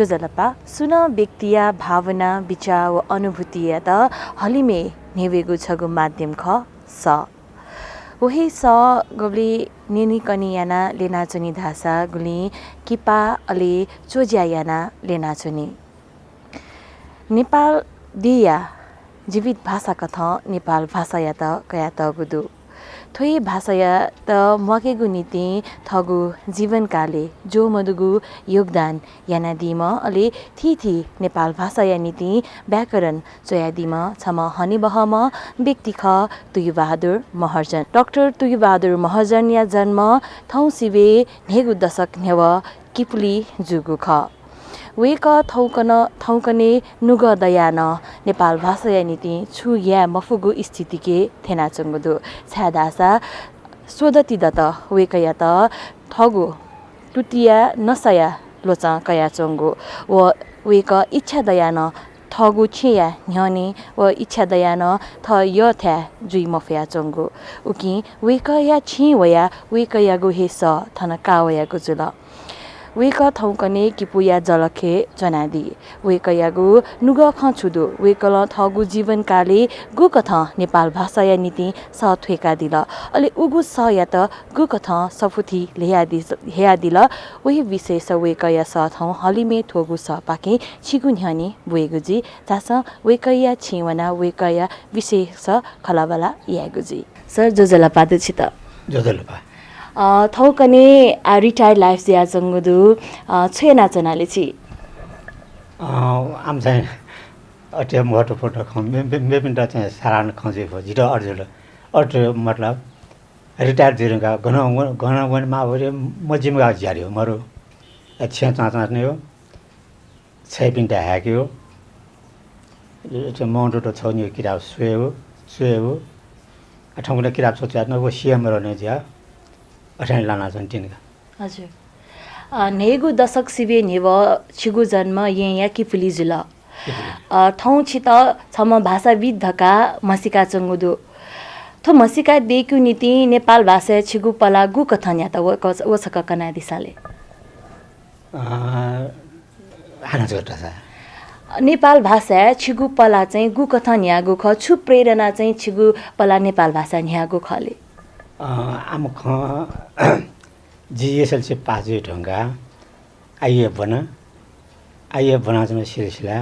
जलपा सुन व्यक्तिया भावना विचार व अनुभूतिया त हलिमे नेवेगु छगु माध्यम ख स वही स गबली नेनी कनियाना लेनाचुनी धासा गुली किपा अले चोज्यायाना लेनाचुनी नेपाल दिया जीवित भाषा कथ नेपाल भाषा या त कया त गुदु थोइ भाषा या त मकेगु नीति थगु जीवनकाले जो मदुगु योगदान याना दिम अले थी नेपाल भाषा या नीति व्याकरण चोया दिम छम हनी बहम व्यक्ति ख तुयु बहादुर महर्जन डाक्टर तुयु बहादुर महर्जन या जन्म थौ सिवे नेगु दशक नेव किपुली जुगु ख वेक थौकने नुग दयान नेपाल भाषा या नीति छु या मफुगु स्थितिके थेना चंगुदु छादासा सोदति दत वेकया त थगु तुतिया नसया लोचा कया चंगु व वेक इच्छा दयान थगु छिया न्यने व इच्छा दयान थ य थ्या जुइ मफया चंगु उकि वेकया छि वया वेकया गु हेस थन कावया गु जुल वेक थौकने किपुया जलखे जनादी वेकयागु नुग खछुदु वेकल थगु जीवनकाले गु कथ नेपाल भाषा या नीति स थ्वेका दिल अले उगु स या त गु कथ सफुथी हेया दिल वही विशेष वेकया स थौ हलिमे थोगु स पाके छिगु न्ह्यानी बुएगुजी जास वेकया छिवना वेकया विशेष खलाबला यागुजी सर जोजला पादु छित जोजलपा थौकने रिटायर्ड लाइफ जिया जंगुदु छेना चनाले छि आम चाहिँ अटे मोटो फोटो खम मेपिन्टा चाहिँ सारान खजे भो जिरो अर्जुल मतलब रिटायर दिरुगा गन वन मा भरे मजिमगा ज्यारियो मरो छ्या चाचा ने हो छैपिन्टा हाक्यो त्यो मोन्टो त छौनी किताब सुयो अठौँको किताब सोच्या न वो सिएम रहने ज्या अठानी लाना छन् तिनका हजुर नेगु दशक सिबे नेव छिगु जन्म या किपुली जुल थौ छित छम भाषाविद धका मसिका चंगुदु थो मसिका देखु नीति नेपाल भाषा छिगु पला गु कथन्या त वसक कना दिसाले हाना जोटा छ नेपाल भाषा छिगु पला चाहिँ गु कथन्या गु ख छु प्रेरणा चाहिँ छिगु पला नेपाल भाषा न्या गु खले आम ख जीएसएलसी पास ढंगा आइए बना चाहिँ सिलसिला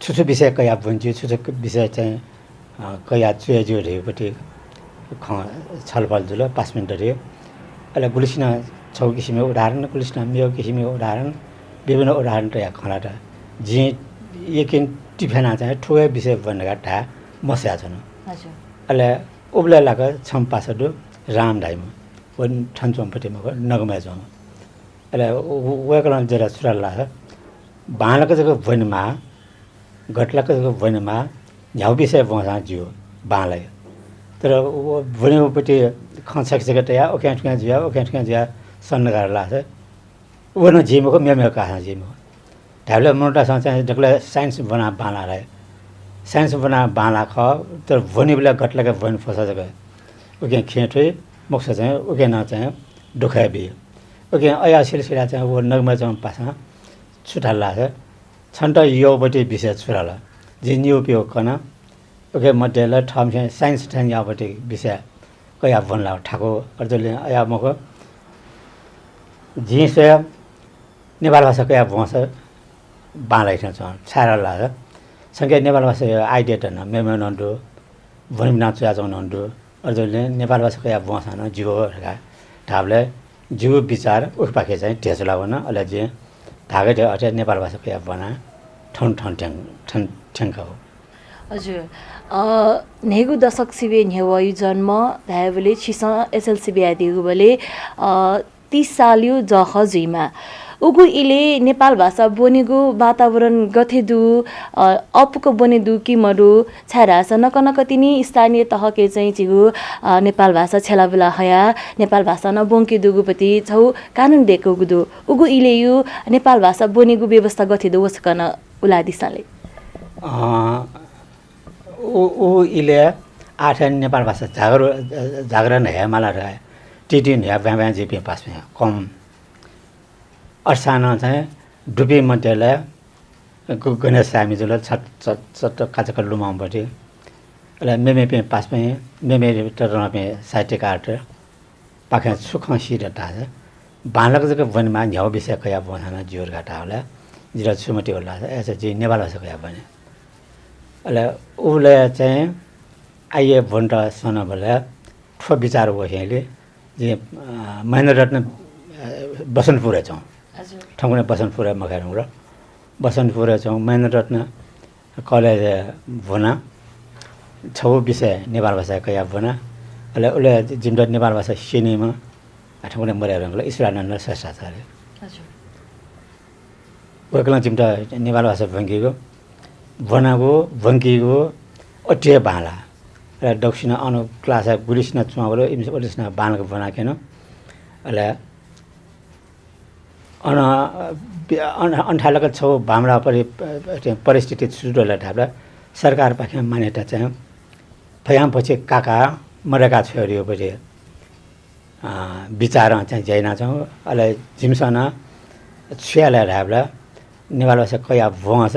छुछु विषय कया बन्छु छुछु विषय चाहिँ कया चुयो रेपटी ख छलफल जुल 5 मिनेट रे अहिले गुलिसिना 6 किसिमको उदाहरण गुलिसिना मेयो किसिमको उदाहरण विभिन्न उदाहरण त या खलाटा जी एकिन टिफेना चाहिँ ठुए विषय बनेका ढा मस्या छन् हजुर अहिले उब्ला लागा छम पासडु राम दाइम वन ठन्छम पटेमा नगमा जम अहिले वेकलन जरा सुराला बालको जको वनमा घटलाको जको वनमा झ्याउ विषय बसा जियो बालै तर वनेपट्टि खछक जगटया ओक्याठ्या जिया सन्नगार लाछ वन जिमको मेमे काहा जिमो ढाबले मोटा चाहिँ जकले साइन्स बना बालालाई साइन्स बना बाला ख तर वनिबला घटलाको वन फसा जगे ओके खेठै मोक्ष चाहिँ ओके न चाहिँ दुखाइ बि ओके अया सिलसिला चाहिँ वो नगमा जम पासा छुटाला छ छन्ट योबटी विषय छुराला जे न्यू पियो कना ओके मध्यला ठम चाहिँ साइन्स चाहिँ याबटी विषय कया बनला ठाको अर्जले अया मको जी से नेपाल भाषा कया भन्छ बालाई छ छारा ला संख्या नेपाल भाषा आइडिया त न मेमे नन्दो वनिना चया जन नन्दो अर्जले नेपाल भाषा कया भन्छ न जियो रका ढाबले जियो विचार उख पाके चाहिँ ढेसला वन अले जे धागे अटे नेपाल भाषा कया बना ठन ठ्याङ्का हो हजुर नेगु दशक सिबे न्हेवयु जन्म धायबले छिसा एसएलसी बियादिगु बले 30 साल यो जहजिमा उगु इले नेपाल भाषा बोनेगु वातावरण गथेदु अपुको बोनेदु कि मरु छारास नकनक तिनी स्थानीय तहके चाहिँ जिगु नेपाल भाषा छेलाबुला हया नेपाल भाषा न बोंके दुगुपति छौ कानुन देको गुदु उगु इले यु नेपाल भाषा बोनेगु व्यवस्था गथेदु वसकन उला दिसाले ऊ इले आठ नेपाल भाषा जागरण है मला रहे टिटिन है व्यां जिपी पास में कम अर्साना चाहिँ डुबी मध्येले गणेश सामी जुल छट काचक लुमाउँपट्टि र मेमे पे पास में मेमे टरमा पे साहित्य कार्ट पाखे सुख सिरटा बालक जक वनमा न्याउ विषय कया बना जोर घाटा होला जिरा सुमति होला ऐसे जी नेपाल भाषा कया बने अले उले चाहिँ आइए भन्टा सन भले ठो विचार भएले जे महेन्द्र रत्न बसन्तपुर छौं हजुर ठाउँमा बसन्तपुर मखारौं र बसन्तपुर छौं महेन्द्र रत्न कलेज भना छौ विषय नेपाल भाषा कया बना अले उले जिम्दा नेपाल भाषा सिनेमा ठाउँमा मरेरंगला ईश्वरानन्द श्रेष्ठाचार्य हजुर वकला जिम्दा नेपाल भाषा भंगीको बनाको भंगीको अट्टे बाला र दक्षिण अनु क्लास गुलिस्न चुमावलो इमस ओलिस्न बालको बनाकेन अले अन्ठालक छौ भामरा परिस्थिति सुडोला ढाबला सरकार पाखे मान्यता चाहिँ फयाम पछि काका मरेका छोरीयो पछि विचार चाहिँ जैना छौं अले जिमसना छ्याला ढाबला नेपाल भाषा कया भोंस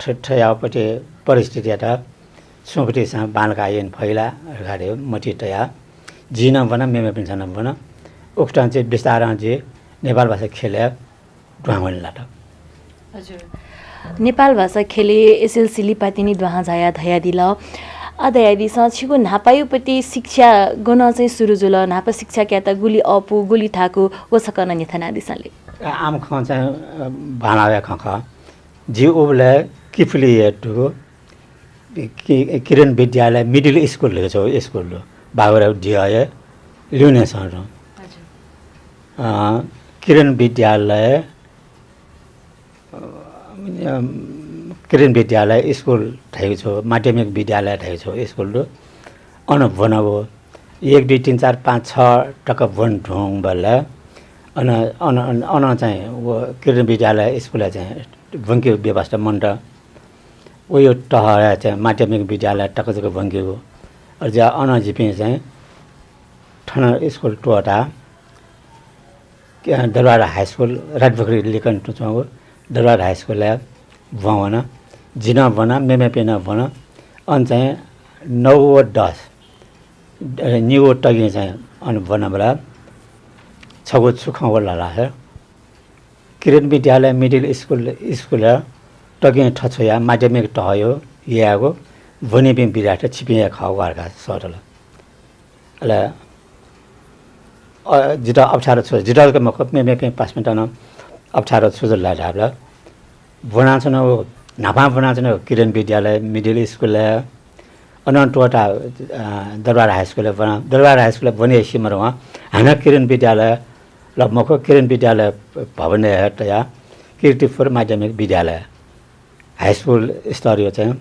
ठठयापट्टि परिस्थिति त सुपटिसँग बालका आइन फैला गाड्यो मटिटया जिन बना मेमे पिन्छन बना उक्टान चाहिँ विस्तार चाहिँ नेपाल भाषा खेले ड्वामन लाट हजुर नेपाल भाषा खेले एसएलसी लिपातिनी द्वाहा जाया धया दिल अदयादि सचिको नापायुपति शिक्षा गर्न चाहिँ सुरु जुल नापा शिक्षा क्या त गुली अपु गुली ठाकु वसकन नेथना दिसले आम ख चाहिँ भानावे ख जी उबले किफली टु किरण विद्यालय मिडल स्कुल छ स्कुल बागरा दिए ल्युने सर किरण विद्यालय स्कुल ठाइको छ माध्यमिक विद्यालय ठाइको छ स्कुल अन भनबो 1 2 3 4 5 6 टक वन ढोङ बल अन अन अन चाहिँ वो किरण विद्यालय स्कुल चाहिँ वंके व्यवस्था मण्ड वो यो टहरा चाहिँ माध्यमिक विद्यालय टकजक वंकेको अझ अन जिपि चाहिँ ठन स्कुल टोटा दरबार हाई स्कुल राजपोखरी लेखन टुचाउ दरबार हाई स्कुल भवन जिना बना मेमे पेना बना अन चाहिँ 9 व 10 न्यू टगी चाहिँ अन बनबला छगो सुख होला है किरण विद्यालय मिडल स्कुल टगे ठछया माध्यमिक टहयो यागो वनिबि बिराट छिपिया खावारका सरल अले जिता अप्ठारो छ जिताको मख मेमे पे 5 मिनेट न अप्ठारो छ जला ढाबला बनाछन नापा बनाछन किरण विद्यालय मिडल स्कुल अनन्तवटा दरबार हाई स्कुल बना दरबार हाई स्कुल बने सिमरमा हाना किरण विद्यालय ल मख किरण विद्यालय भवन हेटया कीर्तिपुर माध्यमिक विद्यालय हाई स्कुल स्तरीय चाहिँ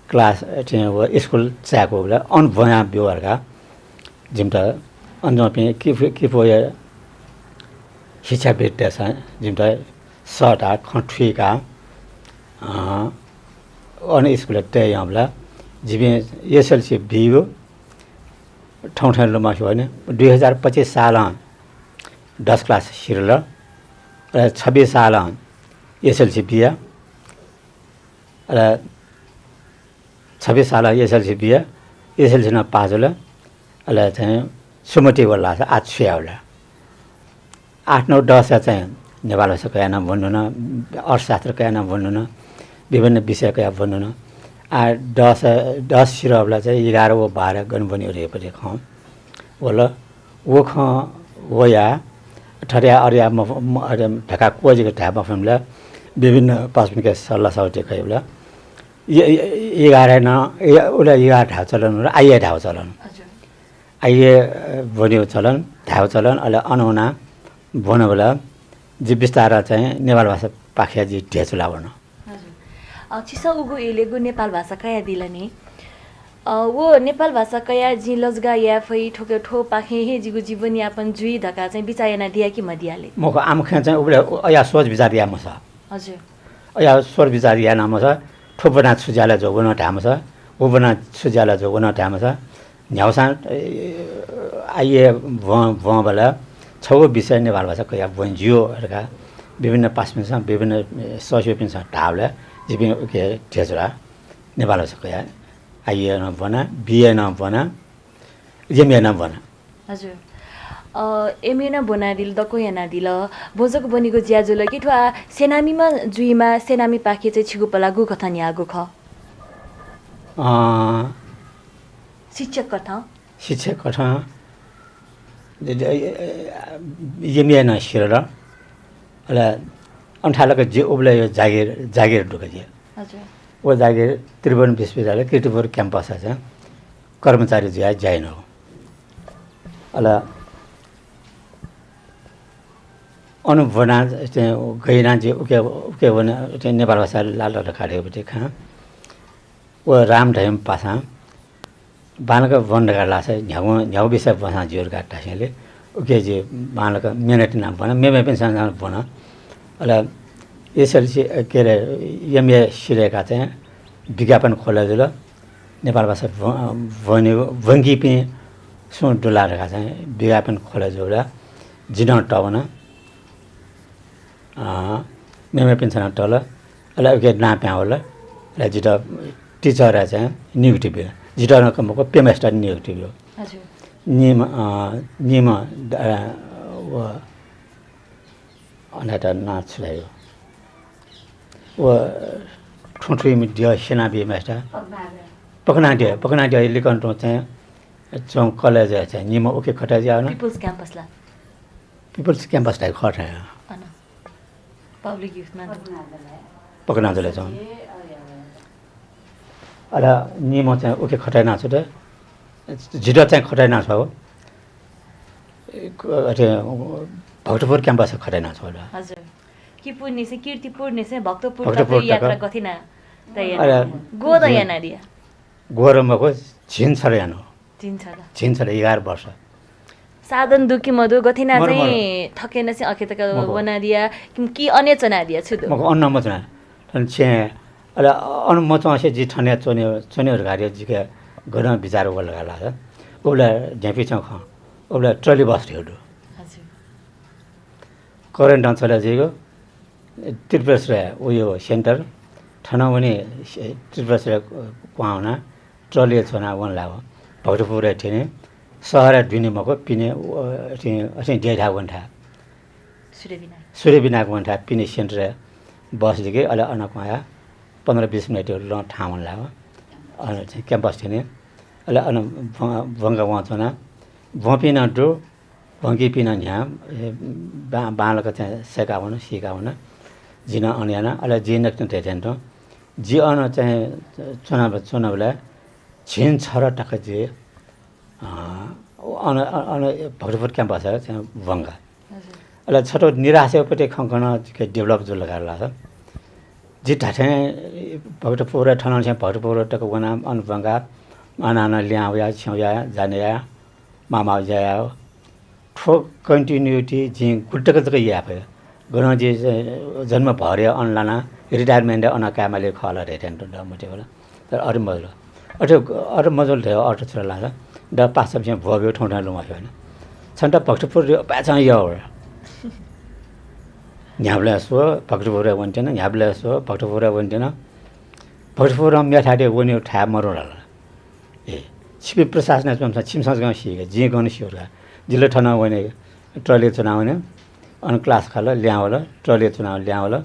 क्लास चाहिँ स्कुल चाको होला अन भया व्यवहारका जिमटा अन्जमा पे के पोया शिक्षा विद्या जिमटा सटा खठुका अन स्कुल ते यमला जिबे एसएलसी बिगो ठाउँ ठाउँमा छ हैन 2025 साल 10 क्लास सिरल र 26 साल एसएलसी बिया र 26 साल एसएलसी बिया एसएलसी न पास होला अल चाहिँ सुमति होला आज छ्याउला 8 9 10 चाहिँ नेपाल भाषा कया नाम भन्नु न अर्थशास्त्र कया नाम भन्नु न विभिन्न विषय कया भन्नु न 10 सिरबला चाहिँ 11 व 12 गणबनी रेपले ख होला वो ख वया ठरिया अरिया ढका कोजेको ढाबा फमला विभिन्न पासमिक सल्लाह सौटे खैबला 11 न उला 11 ढाउ चलन र आइए ढाउ चलन आइए भन्यो चलन ढाउ चलन अले अनौना भन्नुबला जी विस्तार चाहिँ नेपाल भाषा पाखिया जी ढेचुला भन्न छिसा उगु एलेगु नेपाल भाषा कया दिलनी वो नेपाल भाषा कया जी लजगा या फै ठोके ठो पाखे हे जिगु जीवन यापन जुई धका चाहिँ बिचायना दिया कि मदियाले मको आमखे चाहिँ उबले अया सोच विचार या मस हजुर अया सोच विचार या नाम छ ठोपना छुजाले जोगुन ढाम छ बना सुजाला जो वना टाइम छ न्याउसा आइए वाला छौ विषय नेपाल भाषा कया वन्जियो रका विभिन्न पासमिनसा विभिन्न सोसियोपिनसा ढावले जिबिन के जेजरा नेपाल भाषा कया आइए न बना बिए न बना जेमे न बना हजुर एमेना बनादिल दको याना दिल बोजक बनिको ज्याजुल किठवा सेनामीमा जुइमा सेनामी पाखे चाहिँ छिगुपला गु कथा न्यागु ख शिक्षक कथा येमिया न शिरला अला अन्ठालको जे उबले यो जागिर ढुके जे हजुर वो जागिर त्रिभुवन विश्वविद्यालय किर्तिपुर क्याम्पस छ कर्मचारी जाइन हो अला अनुभवना गइना जे उके भने नेपाल भाषा लाल रखाडेको बटे खा वो राम ढयम पासा बालक वन्डका लाछ न्याउ विषय बसा जोर काटाले उके जे बालक मेनेट नाम भन मेमे पनि सँग भन अला यसरी चाहिँ के अरे एमए सिरेका चाहिँ विज्ञापन खोलेर नेपाल भाषा वङ्गी पनि सो डुलाएका चाहिँ विज्ञापन खोलेर एउटा जिन टवन मेमे पनि सँग टल अला उके ना प्या होला अला जित टिचर चाहिँ नेगेटिभ जिटाउन कमको पेमेस्टर नेगेटिभ हो हजुर निम अनाटा नाच छुलायो वो ठुठी मिडिया सेना बी मेस्टर पकनाटे लिकन्टो चाहिँ चौं कलेज चाहिँ निम ओके खटा जाओ न पिपल्स क्याम्पस लाई खटा अन पब्लिक युथमा पकनाजले चाहिँ अला निम चाहिँ ओके खटाइ नाछ त जिडा चाहिँ खटाइ नाछ हो अथे भक्तपुर क्याम्पस खटाइ नाछ होला हजुर कीर्तिपुर निसे भक्तपुर तक यात्रा गथिना तयार गोद याना दिया गोरमको छिनछर यानो छिनछर 11 वर्ष साधन दुखी मधु गथिना चाहिँ थकेन चाहिँ अखेतक बना दिया कि अन्य चना दिया छु मको अन्न मचना तन छे अला अनु मचमा से जी ठने चोने गाडी जिके गरम विचार लगाला छ उला झ्यापी छ ख उला ट्रली बस थियो हजुर करेन्ट अञ्चल जिको त्रिपुरा उयो सेन्टर ठना भने त्रिपुरा पाउना ट्रली छना वन लाव भक्तपुर थिने सहर दुनी मको पिने असिन डेढा घण्टा सूर्यबिना घण्टा पिने सेन्टर बस दिके अला अनकमाया 15-20 मिनट ल ठाउँ लाग्यो अनि चाहिँ क्याम्पस थिने अला अन भङ्गा वाचना भपिन डो भङ्गी पिन यहाँ बालक चाहिँ सेकाउन सिकाउन जिन अनियाना अला जिन टेटेन्ट जी अन चाहिँ चुनावला छिन छर टक जे अन भक्तपुर क्याम्पस चाहिँ भङ्गा अला छोटो निराशपट्टि खङ्कन डेभलप जो लगाएर लाग्छ जिठा चाहिँ भक्तपुर ठन चाहिँ भक्तपुर टक वना अनुभङ्गा अनाना ल्याउया छ्याउया जानेया मामा जाया ठो कन्टिन्युटी जी गुटक तक या भयो गन जे जन्म भर्य अनलाना रिटायरमेन्ट अन कामले खला रेटेन्ट द मटे होला तर अरु मजल थियो अटो छोरा लाग्छ द पास चाहिँ भव्य ठौँठा लुमा हैन छन्ट भक्तपुर पाछा यो न्याब्ला सो भक्तपुर वन्टेन न्याब्ला सो भक्तपुर वन्टेन भक्तपुर मेठाडे वनि ठा मरोला ए छिपी प्रशासन चाहिँ छिमसँग सिके जे गर्न सिउरा जिल्ला ठना वने ट्रले चुनाउने अन क्लास खाल ल्याउला ट्रले चुनाव ल्याउला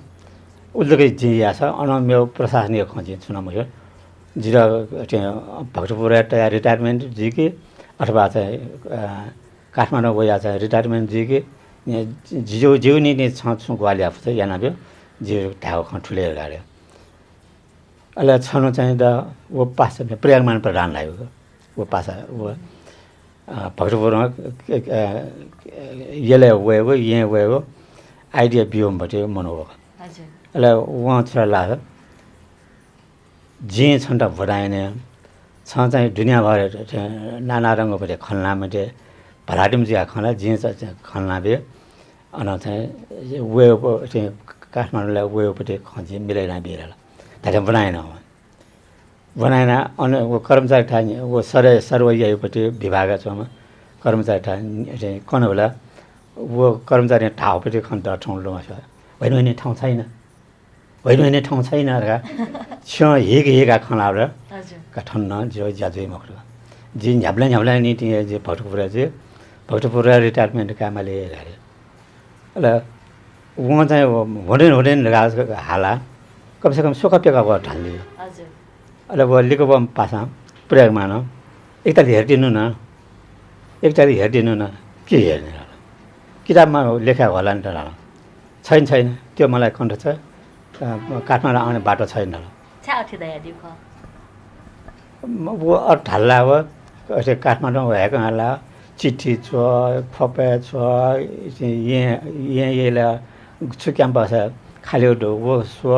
उल्लेकै जे यास अन मेरो प्रशासनिक खजी चुनाव हो जिरा भक्तपुर रिटायरमेन्ट जिके अथवा चाहिँ काठमाडौँ गया चाहिँ रिटायरमेन्ट जिके जिउ नि छु ग्वालिया फुछ याना भयो जिउ ढाउ ख ठुले गाड्यो अले छनु चाहिँ द वो पास प्रयागमान प्रधान लाग्यो वो पास वो भक्तपुरमा यसले गएको यहाँ गएको आइडिया बियोमबाट मनाउँ हजुर अले उहाँ छोरा लाग्यो जे छन् त भराएन छ चाहिँ दुनियाँभर नाना रङ्गबाट खल्नामध्ये भलाटिम जिया खला जे खल्ना भयो अन चाहिँ वेको चाहिँ काठमाडौँलाई वेपट्टि खजी मिलाइना बिरेला त्यहाँ बनाएन बनाएन अनि कर्मचारी ठा सर्वयपट्टि विभाग छौँ कर्मचारी ठा कन होला कर्मचारी ठाउँपट्टि खन्त ठाउँ लुमा छ होइन भने ठाउँ छैन होइन ठाउँ छैन र छ्यो हेगा खला र का ठन्न जो ज्यादै मखर जी झ्याब्ला नि जे भक्तपुर रिटायरमेन्ट कामले हेरे ल उहाँ चाहिँ हुँदैन हाला कमसेकम सोखपेका भयो ढाल्ने अहिले अब लिएको बम पासा प्रयोग मान एकताल हेरिदिनु न के हेर्ने किताबमा लेखा होला नि त छैन त्यो मलाई कन्ठ छ काठमाडौँ आउने बाटो छैन वो ढल्ला हो काठमाडौँ भएको हाला चिठी छ खपे छ यहाँ छु क्याम्पस खाली वो सो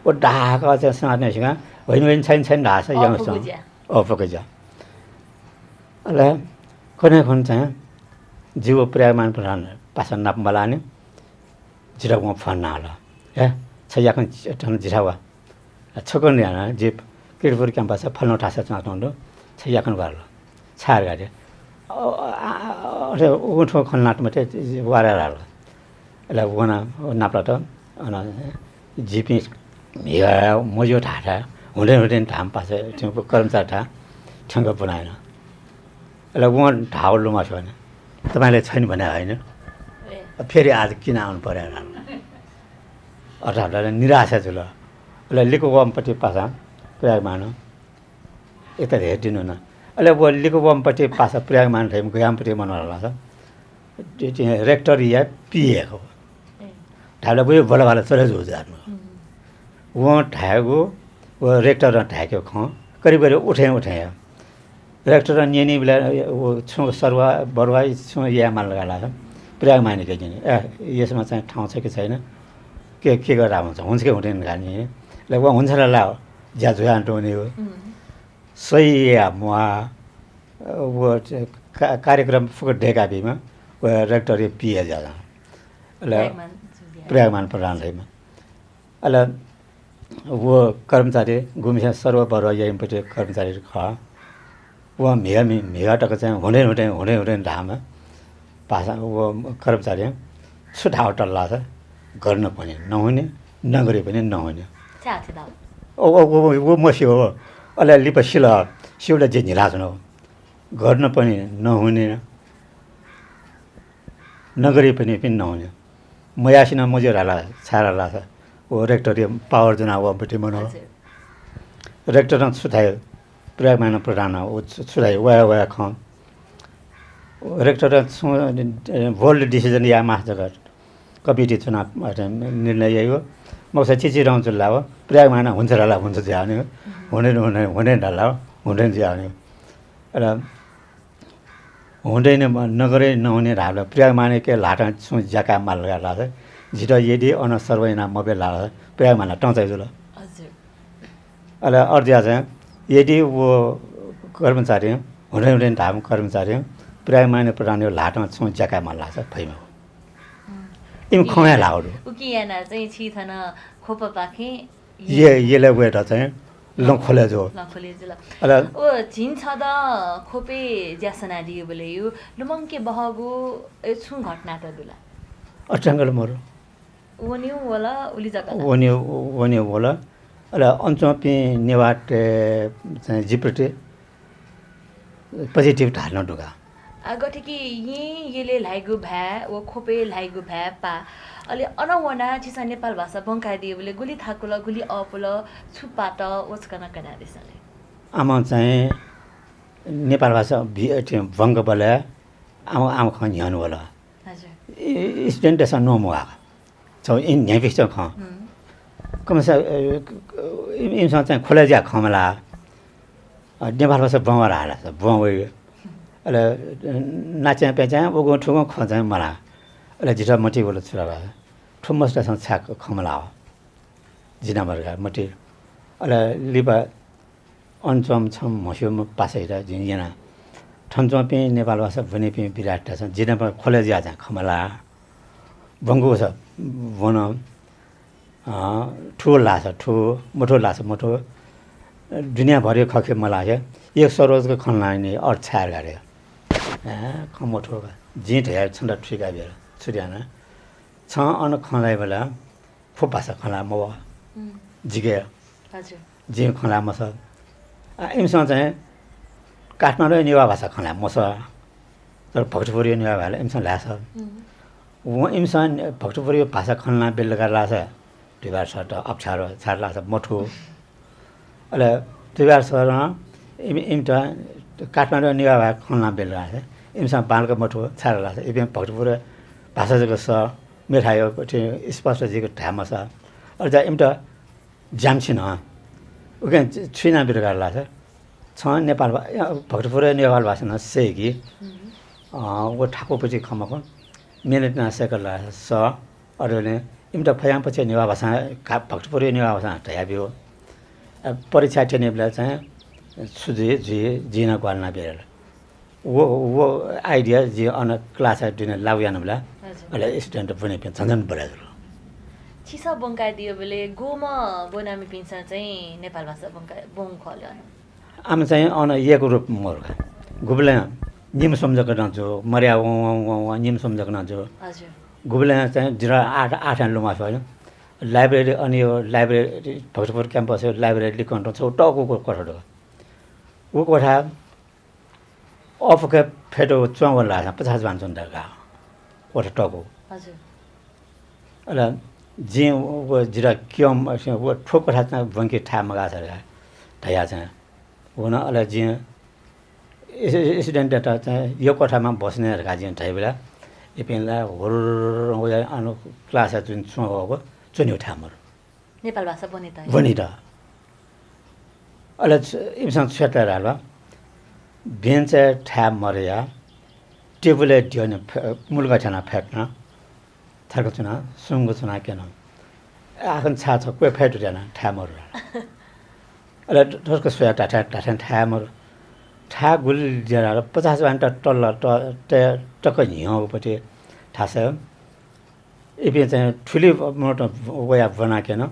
वो ढाका चाहिँ सार्नेसँग होइन छैन ढाँछ यहाँ पक्कै ल कुनै चाहिँ जीव प्रयागमान प्रधान पासा नाप्मा लाने जिरा वहाँ फन्ना होला है छैयाखन जिरावा छकन ल्याना जीप किरपुर क्याम्पस फल्नु ठासा चाँटो छैयाखन गर्लो छार गाडी उठो खन्नाट मात्रै वारेर हाल्यो यसलाई वना नाप्ला त जिपी मज्यो ढाँटा हुँदैन ढाम पास कर्मचारी ठा ठ्याङ्ग बनाएन यसलाई उहाँ ढाउ लुमा छ भने तपाईँले छैन भने होइन फेरि आज किन आउनु पऱ्यो अर्थात् निराशा छु ल उसलाई लिएको वामपट्टि पासा प्रयोग मान यता हेरिदिनु न अहिले अब लिएको वामपट्टि पासा प्रयोग मान गयामपट्टि मनाउला छ रेक्टर या पिएको ढाला गयो बल्ल भाला चले जाऊ जानु वहाँ ढाएको वो रेक्टर ढाक्यो करिब उठे रेक्टर नियनी बेला वो छु सर्वा बरुवा छु या मान लगाला छ प्रयोग मानेको जिनी यसमा चाहिँ ठाउँ छ कि छैन के गरेर हुन्छ कि हुँदैन खाने ल वहाँ हुन्छ र ला ज्या झुया टोने हो सही या मुहा वो कार्यक्रम फुकट ढेका भीमा वो रेक्टर पिए जाँदा ल प्रयागमान प्रधान रहीमा अहिले वो कर्मचारी घुमिसा सर्व बरुवा यहीँपट्टि कर्मचारी वहाँ मेगा टक्क चाहिँ हुँदैन ढामा पासा वो कर्मचारी छुट्टाउ टल्ला छ गर्न पनि नहुने नगरे पनि नहुने वो मसी हो अहिले लिप सिउला जे झिला छ गर्न पनि नहुने नगरे पनि नहुने मयासिना मजुरहाला छाराला छ वो रेक्टोरियम पावर जुन वहाँपट्टि मनाउ रेक्टोरियम छुट्यायो प्रयागमान प्रधान हो छुट्यायो वाया ख रेक्टोरियम भोल्ड डिसिजन या मास जगत कमिटी चुनाव निर्णय यही हो मौसा चिची रहन्छ ला हो प्रयागमान हुन्छ होला हुन्छ जाने हुँदैन ढल्ला हो हुँदैन जाने र हुँदैन नगरे नहुने ढाल्ला प्रयागमान के लाटा छु ज्याका माल लगाला छ झिटा यदि अन सर्वैना मबे ला प्रयागमान टचाइ जुल अहिले अर्जिया चाहिँ यदि वो कर्मचारी हुँदैन ढाम कर्मचारी प्रयागमान प्रधान लाटामा छु ज्याका माल लाग्छ फैमा तिमी खया लाउडु उकियाना चाहिँ छिथन खोप पाखे येले वेट चाहिँ लखोले जो ल ओ झिन छ द खोपे ज्यासना दियो बोले यो लुमङ्के बहगो छु घटना त दुला अटंगल मरो वन्यु होला उली जका वन्यु होला अल अञ्चपि नेवाट चाहिँ जिप्रटे पोजिटिभ ढाल्न दुगा गठे कि येले लाइगु भ्या वो खोपे लाइगु भ्या पा अलि अनवना छिसा नेपाल भाषा बङ्का दियो बोले गुली थाकुल गुली अपुल छुपाट ओस्कन कना देसले आमा चाहिँ नेपाल भाषा भङ्ग बोले आमा खन यानु होला हजुर स्टुडेन्ट छ नोमुआ छ इन न्याफिक्स ख कमसा इमसँग चाहिँ खोले ज्या खमला नेपाल भाषा बङ्गर हाला छ बङ्गै अहिले नाच्या पेचा ओगो ठुगो खजा मला अहिले जिटा मटी बोल छुरा ठुमस्टासँग छाक खमला हो जिना मर्गा मटी अहिले लिबा अञ्चम छम मस्युम पासैरा जिना ठन्चम पे नेपाल भाषा भने पे विराट छ जिना खोले ज्या छ खमला बङ्गो छ वन ठुलो लाछ ठु मोटो लाछ मोटो दुनियाँभरि खखे मलाई एक सरोजको खनलाने और छायर गरे खमोठो जिट हेर छन्द ठिका बेर छुर्याना छ अन खलाई बेला फुप भाषा खला म जिगे हजुर जी खला मस इमसँग चाहिँ काठमाडौँ नेवा भाषा खला मस तर भक्तपुरी नेवा भाषा इमसँग ल्याछ व इमसँग भक्तपुरी भाषा खल्ना बेलुका लाछ दुईबार छ त अप्ठ्यारो छाड लाछ मठो अहिले दुईबार छमा इम्टा काठमाडौँ नेवा भाषा खल्ना बेलुका छ इमसँग बालको मठो छाड लाछ इम भक्तपुरी भाषा जको छ मिठायो स्पष्ट जिको ढामा छ अझ इम्टा जाम छिन उके छुइना बेलुका लाछ छ नेपाल भक्तपुरी नेपाल भाषा न सेकी वो ठाकुरपछि खमको मिनेट नासेको ला स अरूले इम्टा फयामपछि नेवा भाषा भक्तपुरी नेवा भाषा ढयाबियो परीक्षा टेने बेला चाहिँ सुझे जिन गर्ना बेर वो आइडिया जे अन क्लास दिन लाउयान बेला अहिले स्टुडेन्ट पनि झन्झन बढायो छिसा बङ्का दियो बेले गोमा बोनामी पिन्सा चाहिँ नेपाल भाषा बङ्का बोङ खल्यो आम चाहिँ अनएको रूप मोर गुबले निम सम्झको नजो मर्या निम सम्झको नजो हजुर गुबले चाहिँ जिरा 8 लुमा छ लाइब्रेरी अनि यो लाइब्रेरी भक्तपुर क्याम्पस हो लाइब्रेरी कन्ट्रोल छ टको कोठा हो वो कोठा अफके फेटो चौवन लाग्छ 50 भान्सन टका कोठा टको हजुर अला जे वो जिरा क्यम वो ठोक कोठा चाहिँ भङ्के ठा मगा छ ढया चाहिँ हुन अला जे स्टुडेन्ट चाहिँ यो कोठामा बस्नेहरुका चाहिँ ढाइ बेला एपेला होर अनु क्लास जुन छुको चुन्यो ठामहरु नेपाल भाषा बनिता अला इमसँग छेटर हाल्वा बेन्च ठ्याब मर्या टेबुले दियो मुलगा छना फ्याक्न थर्को चुना सुंगो चुना केन आखन छा छ कोही फ्याट जाना ठ्यामहरु अला ठस्को सोया टाटा ठ्यामहरु ठा गुल जरा 50 घण्टा टल्ल टक हिउँपट्टि थाहा छ एपे चाहिँ ठुली मोटो वया बनाकेन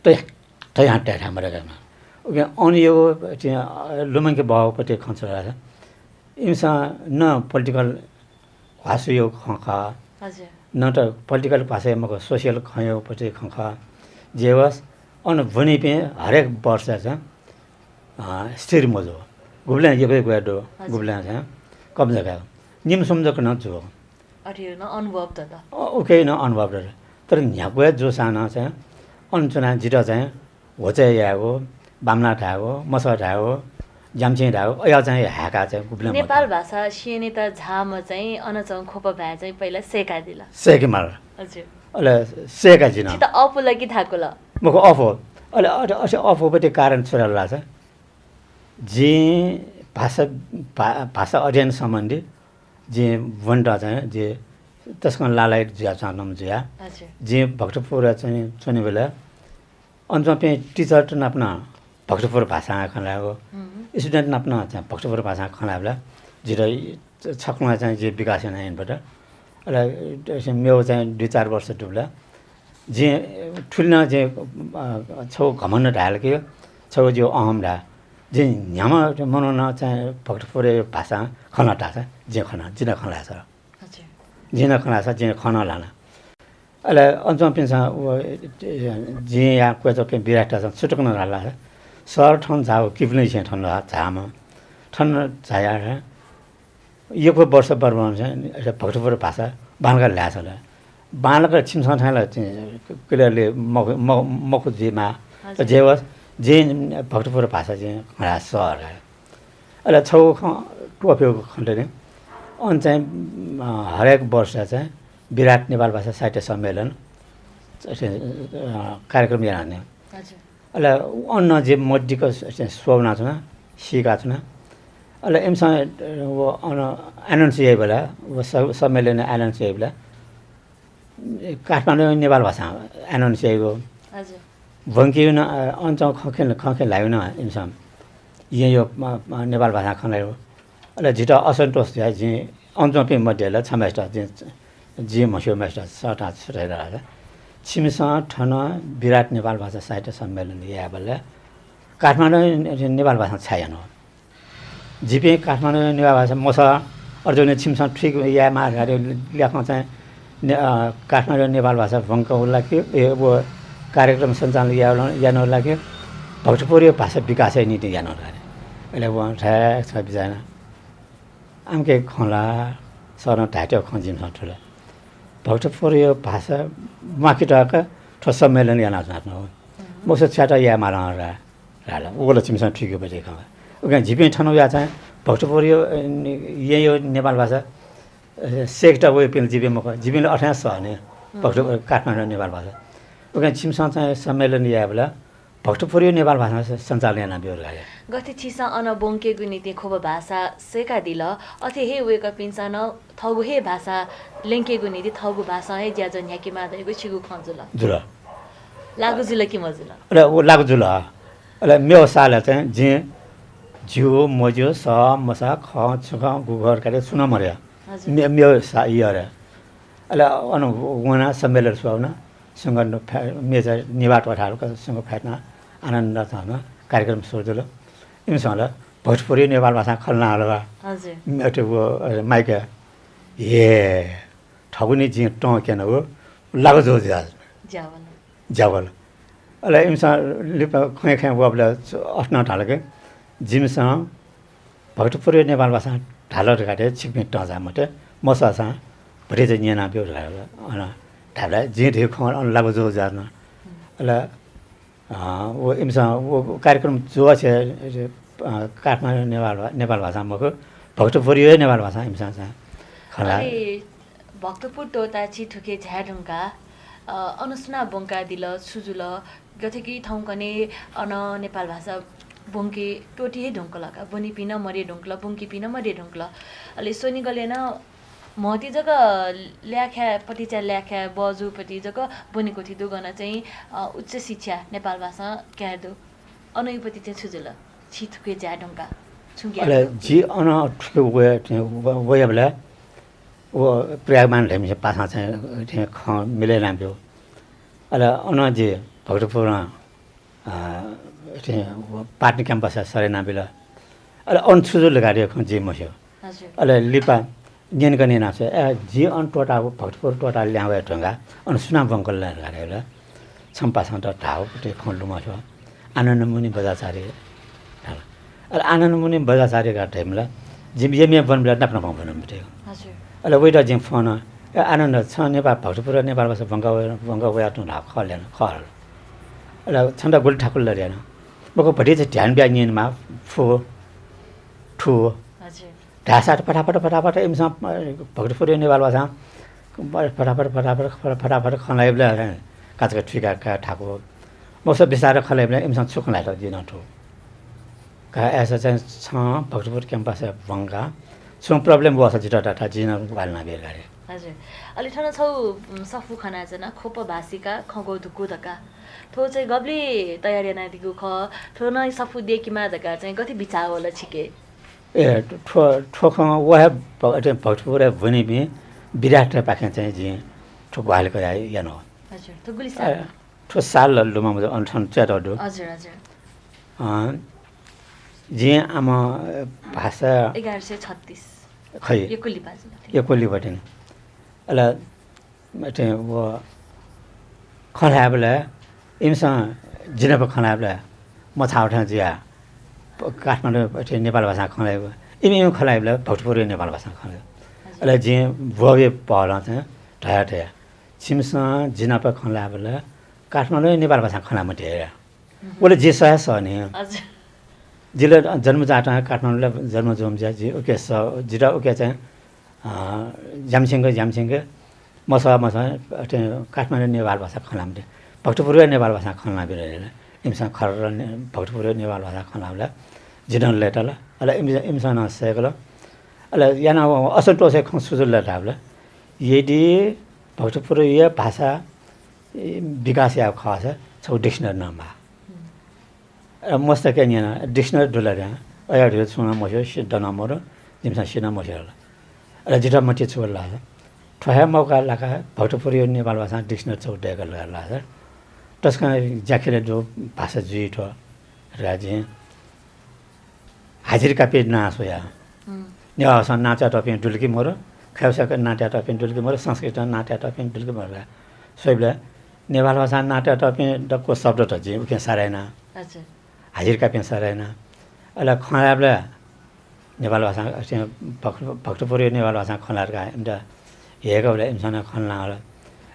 तै हाट्टा ठामरा गर्न ओके अनि यो लुमङके बाउपट्टि खन्छ इमसा न पोलिटिकल भाषा यो खखा हजुर न त पोलिटिकल भाषा मको सोशल खयोपट्टि खखा जेवस अन भनि पे हरेक वर्ष छ स्थिर मजो गुब्ला यबै गयो गुब्ला छ कम जग्गा निम सम्झको न छु अरे न अनुभव त ओके न अनुभव तर यहाँ गयो जो साना चाहिँ अनचुना जिरा चाहिँ होचे यागो बामना ठागो मसा ठागो जामछे ठागो अया चाहिँ हाका चाहिँ गुब्ला नेपाल भाषा सिने त झाम चाहिँ अनचङ खोप भए चाहिँ पहिला सेका दिला सेके मार हजुर अले सेका जिन त अपुल कि थाको ल मको अफो अले अफोपट्टि कारण छोराला छ जे भाषा अध्ययन सम्बन्धी जे वन्टा चाहिँ जे त्यसको लालाइट जिया चाहनु जिया जे भक्तपुर चाहिँ चुने बेला अन्जपे टिचर त नाप्न भक्तपुर भाषा खलाको स्टुडेन्ट नाप्न चाहिँ भक्तपुर भाषा खलाबला जिरो छकमा चाहिँ जे विकास हैनबाट अले मेरो चाहिँ 2-4 वर्ष डुब्ला जे ठुल्न जे छौ घमण्ड ढाल्के छौ जो अहम ढा जे न्यामा मनाउन चाहिँ भक्तपुर भाषा खनाटा छ जे खना जिना खला छ हजुर जिना खला छ जे खना लाना अले अन्जम पिन्छ जे या कोजो पे बिराटा छ छुटकन लाला छ सर ठन जाओ किप्नै छ ठन ला झाम ठन जाया यो को वर्ष बर्बाद चाहिँ भक्तपुर भाषा बालका ल्याछ ल बालका छिमसँग ठाला क्लियरली मको जेमा जेवस जे भक्तपुर भाषा चाहिँ खडा सहर अहिले छौ टोप्यो खण्डले अन चाहिँ हरेक वर्ष चाहिँ विराट नेपाल भाषा साहित्य सम्मेलन कार्यक्रम जाने अहिले अन्न जे मध्यको सोभना छ सिका छ अहिले एमसँग वो एनाउन्स यही बेला वो सम्मेलन एनाउन्स यही बेला काठमाडौँ नेपाल भाषा एनाउन्स यही हो हजुर भङ्की न अञ्च खखे लाग्यो न इन्सान यो नेपाल भाषा खलायो अहिले झिटा असन्तोष थियो जे अञ्चपे मध्येलाई छमेस्टर जे मस्यो मेस्टर सटा छुटाइरहेको छ छिमसँग ठन विराट नेपाल भाषा साहित्य सम्मेलन या बेला काठमाडौँ नेपाल भाषा छैन जिपे काठमाडौँ नेपाल भाषा मसा अर्जुन छिमसँग ठिक या मारे लेख्न चाहिँ काठमाडौँ नेपाल भाषा भङ्क होला कि वो कार्यक्रम सञ्चालन यान होला कि भक्तपुरी भाषा विकासै नीति यान होला अहिले वहाँ ठ्याक छ बिजाना आमके खोला सर्न ढाट्यो खजिमसँग ठुलो भक्तपुरी भाषा माकिटाका ठो सम्मेलन याना नाच्नु हो मसो छ्याटा या मारा राला ओला छिमसँग ठिक बजे खा उगा झिपे ठनो या चाहिँ भक्तपुरी यही हो नेपाल भाषा सेक्टा वे पिल जिबे मको जिबेले 28 छ भने भक्तपुर काठमाडौँ नेपाल भाषा उगा छिमसँग चाहिँ सम्मेलन या बेला भक्तपुरी नेपाल भाषा सञ्चालन याना बियो लागे गथे छिसा अन बोंके गुनिति खोब भाषा सेका दिल अथे हे वेक पिन्सन थगु हे भाषा लेंके गुनिति थगु भाषा हे ज्याजन याकी मादैगु छिगु खजुल जुल लागु जुल कि मजुल र ओ लागु जुल अले मेरो साल चाहिँ जे जिउ मज्यो स मसा ख छख गुगर काले सुन मर्या मेरो सा इयर अले अन वना सम्मेलन सुना सँग मेजा निवाट वठारको सँग फाट्न आनन्द थामा कार्यक्रम सोधलो इमसँग भोजपुरी नेपाल भाषा खल्ना हलवा हजुर मेटे वो माइक ए ठगुनी जी ट केन हो लागो जो जावल जावल अले इमसँग लिप खै खै वबले अट्न ढालके जिमसँग भोजपुरी नेपाल भाषा ढालर काटे छिक्ने टजा मते मसासा भरे चाहिँ यहाँ नाप्यो अन ढाला जे ढे ख लागो जो जान अले वो इमसँग वो कार्यक्रम जो छ काठमाडौँ नेपाल भाषा मको भक्तपुरी नेपाल भाषा इमसँग छ खला भक्तपुर टोटा छि ठुके झ्याढुङका अनुस्ना बंका दिल सुजुल गथेकी ठाउँकने अन नेपाल भाषा बोंके टोटी हे ढुङ्कलका बनि पिन मरे ढुङ्कल बोंकी पिन मरे ढुङ्कल अले सोनी गलेन महती जग्गा ल्याख्या पटिचा ल्याख्या बजुपट्टि जग्गा बनेको थियो गना चाहिँ उच्च शिक्षा नेपाल भाषा क्यादो अनैपट्टि चाहिँ छुजुल छिथुके ज्याढुङका छुङ्ग्या अले जी अन ठुके वया बेला वो प्रयागमान ढेमसे पासा चाहिँ ख मिले नाम्यो अले अन जे भक्तपुर पाटनी क्याम्पस सरे नाम्बिला अले अन छुजुल गाडी ख जे मस्यो हजुर अले लिपा ज्ञान गर्ने नाच जी अन टोटा भक्तपुर टोटा ल्यावे ढङ्गा अन सुना बङ्कल गाडीला छम्पासँग ढाउपट्टि खण्डुमा छ आनन्द मुनि बजाचार्य अले आनन्द मुनि बजाचार्यका टाइमला जिम जेमिया बनबला नाप्न पाउँदैन बिटेको हजुर अले वेटा जिम फोन आनन्द छ नेपाल भक्तपुर नेपाल भाषा बङ्गा वया टु ढाक खलेन खल अले छन्दा गोल ठाकुर लरेन मको भटी चाहिँ ध्यान ब्यानिनमा फो ठु हजुर ढासा फटाफट इमसँग भक्तपुरी नेपाल भाषा फटाफट खलाइबला काचका ठिका ठाको मौसम बिस्तारै खलाइबला इमसँग छुक लाइट दिन ठो का ऐसा चाहिँ छ भक्तपुर क्याम्पस भङ्गा छुङ प्रब्लम बस जिटा डाटा जिन वालना बेर गरे हजुर अलि ठन छौ सफु खना जना खोप भाषिका खगो धुकु धका थो चाहिँ गब्ले तयारी नादिगु ख थो नै सफु देखिमा धका चाहिँ कति बिचा होला छिके ए ठोख वह भक्तपुर भुनी बि विराट पाखे चाहिँ जी ठोक हालेको या न हजुर तो गुली ठो साल लुमा मज अनठन चेटडु हजुर हजुर जे आम भाषा 1136 खै यो कुली बाजु यो कोलीबाट अला मटे वो खलाबला इमसँग जिनप खलाबला म छाउठा जिया काठमाडौँ नेपाल भाषा खलाइब इम खलाइबला भक्तपुरी नेपाल भाषा खलाइब अले जे भोगे पहल चाहिँ ढया ढया छिमसँग जिनप खलाबला काठमाडौँ नेपाल भाषा खलामा ढेरा ओले जे सह नि हजुर जिल्ला जन्म जाटा काठमाडौँलाई जन्म जोम्ज्या जी ओके स जिरा ओके चाहिँ ज्यामसिङ मसा काठमाडौँ नेपाल भाषा खलाम्थे भक्तपुर नेपाल भाषा खल्ना बिरेर इमसँग खर भक्तपुर नेपाल भाषा खलामला जिनन लेटला अला इमसँग नसेकल अला याना असल टोसे ख सुजुल ढाबला यदि भक्तपुर या भाषा विकास या खास छौ डिक्सनरी नाममा मस्त के निना डिक्सनरी डुलर अया ढे सुना मस्यो सिद्ध नम्बर जिमसा सिना मस्यो अला जिटा मटे छोला ठया मौका लाका भक्तपुर नेपाल भाषा डिक्सनरी छौ डेगल ला त्यसका ज्याखेर जो भाषा जुइठो राजे हाजिर कापी ना सोया नेवासा नाचा टपिङ डुल्की मोर खाउसाको नाट्या टपिङ डुल्की मोर संस्कृत नाट्या टपिङ डुल्की मोर सोइबला नेपाल भाषा नाट्या टपिङ डक्को शब्द त जे उके सारेन हजुर हाजिर कापी सारेन अला खलाबला नेपाल भाषा भक्तपुर नेपाल भाषा खलारका इन्दा हेगौले इन्सना खल्ला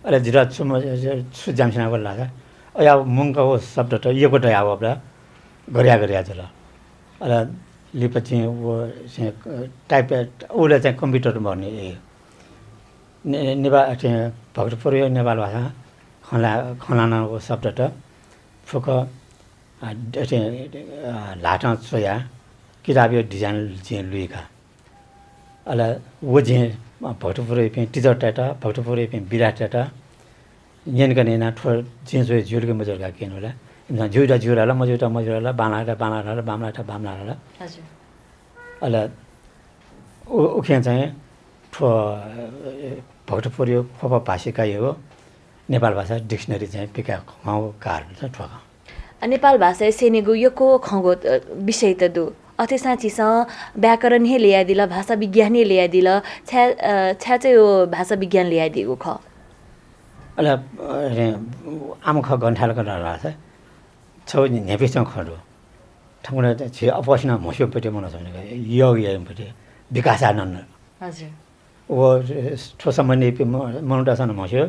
अला जिरा सुजामसिना बोल्ला अया मुङको शब्द त योको त आवबला गरिया जल अला लिपछि वो टाइप उले चाहिँ कम्प्युटर भन्ने नेपाल भक्तपुर नेपाल भाषा खलानाको शब्द त फुक लाटा सोया किताब यो डिजाइन चाहिँ लुइका अला वो चाहिँ भक्तपुर टिचर टाटा भक्तपुर विराट टाटा यन गर्ने ना ठो चेन्ज हो जुलको मजरका किन होला इन्सान जुइटा जुराला मजुरा बानाला बामला हजुर अला उखे चाहिँ ठो भक्तपुर खोपा भाषिका हो नेपाल भाषा डिक्सनरी चाहिँ पिका खाउ कार छ ठोका नेपाल भाषा सेनेगु यको खगो विषय त दु अथे साँचीस व्याकरण हे ल्याइदिला भाषा विज्ञान हे ल्याइदिला छ्या चाहिँ यो भाषा विज्ञान ल्याइदिएको ख अला आम ख गन्ठाल गरेर छ छौ नेपिसँग खडो ठाउँले चाहिँ अपसिना मस्योपट्टि मन छैन यो यपट्टि विकास आनन्द हजुर वो ठोसम्बन्धी मनुडासन मस्यो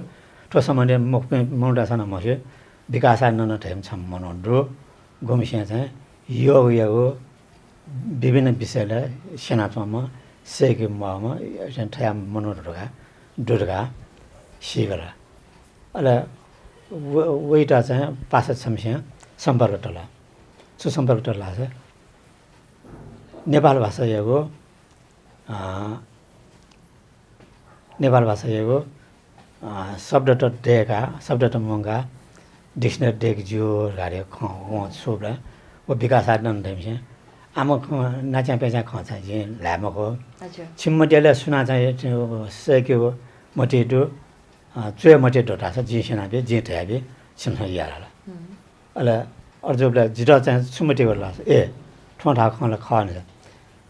ठोसम्बन्धी मनुडासन मस्यो विकास आनन्द ठेम छ मनोड्रो गोमिसिया चाहिँ यो विभिन्न विषयलाई सेनात्ममा सेके ममा ठया मनोडका दुर्गा शिवरा अला वैटा चाहिँ पासा छमसिया सम्पर्क टला सुसम्पर्क टला छ नेपाल भाषा यो नेपाल भाषा यो शब्द त डेका शब्द त मंगा डिक्सनरी डेक जो गाडी सोब्रा वो विकास आनन्द देमसे आम नाचा पेचा खचा जे लामको छिम्मटेले सुना चाहिँ सेक्यो मटेटो चुय मटेटो थाहा जे सेनाबे जे ठयाबे छिम्छ याला अला अर्जुबला जिरा चाहिँ सुमटे गर्ला ए ठोठा खला खन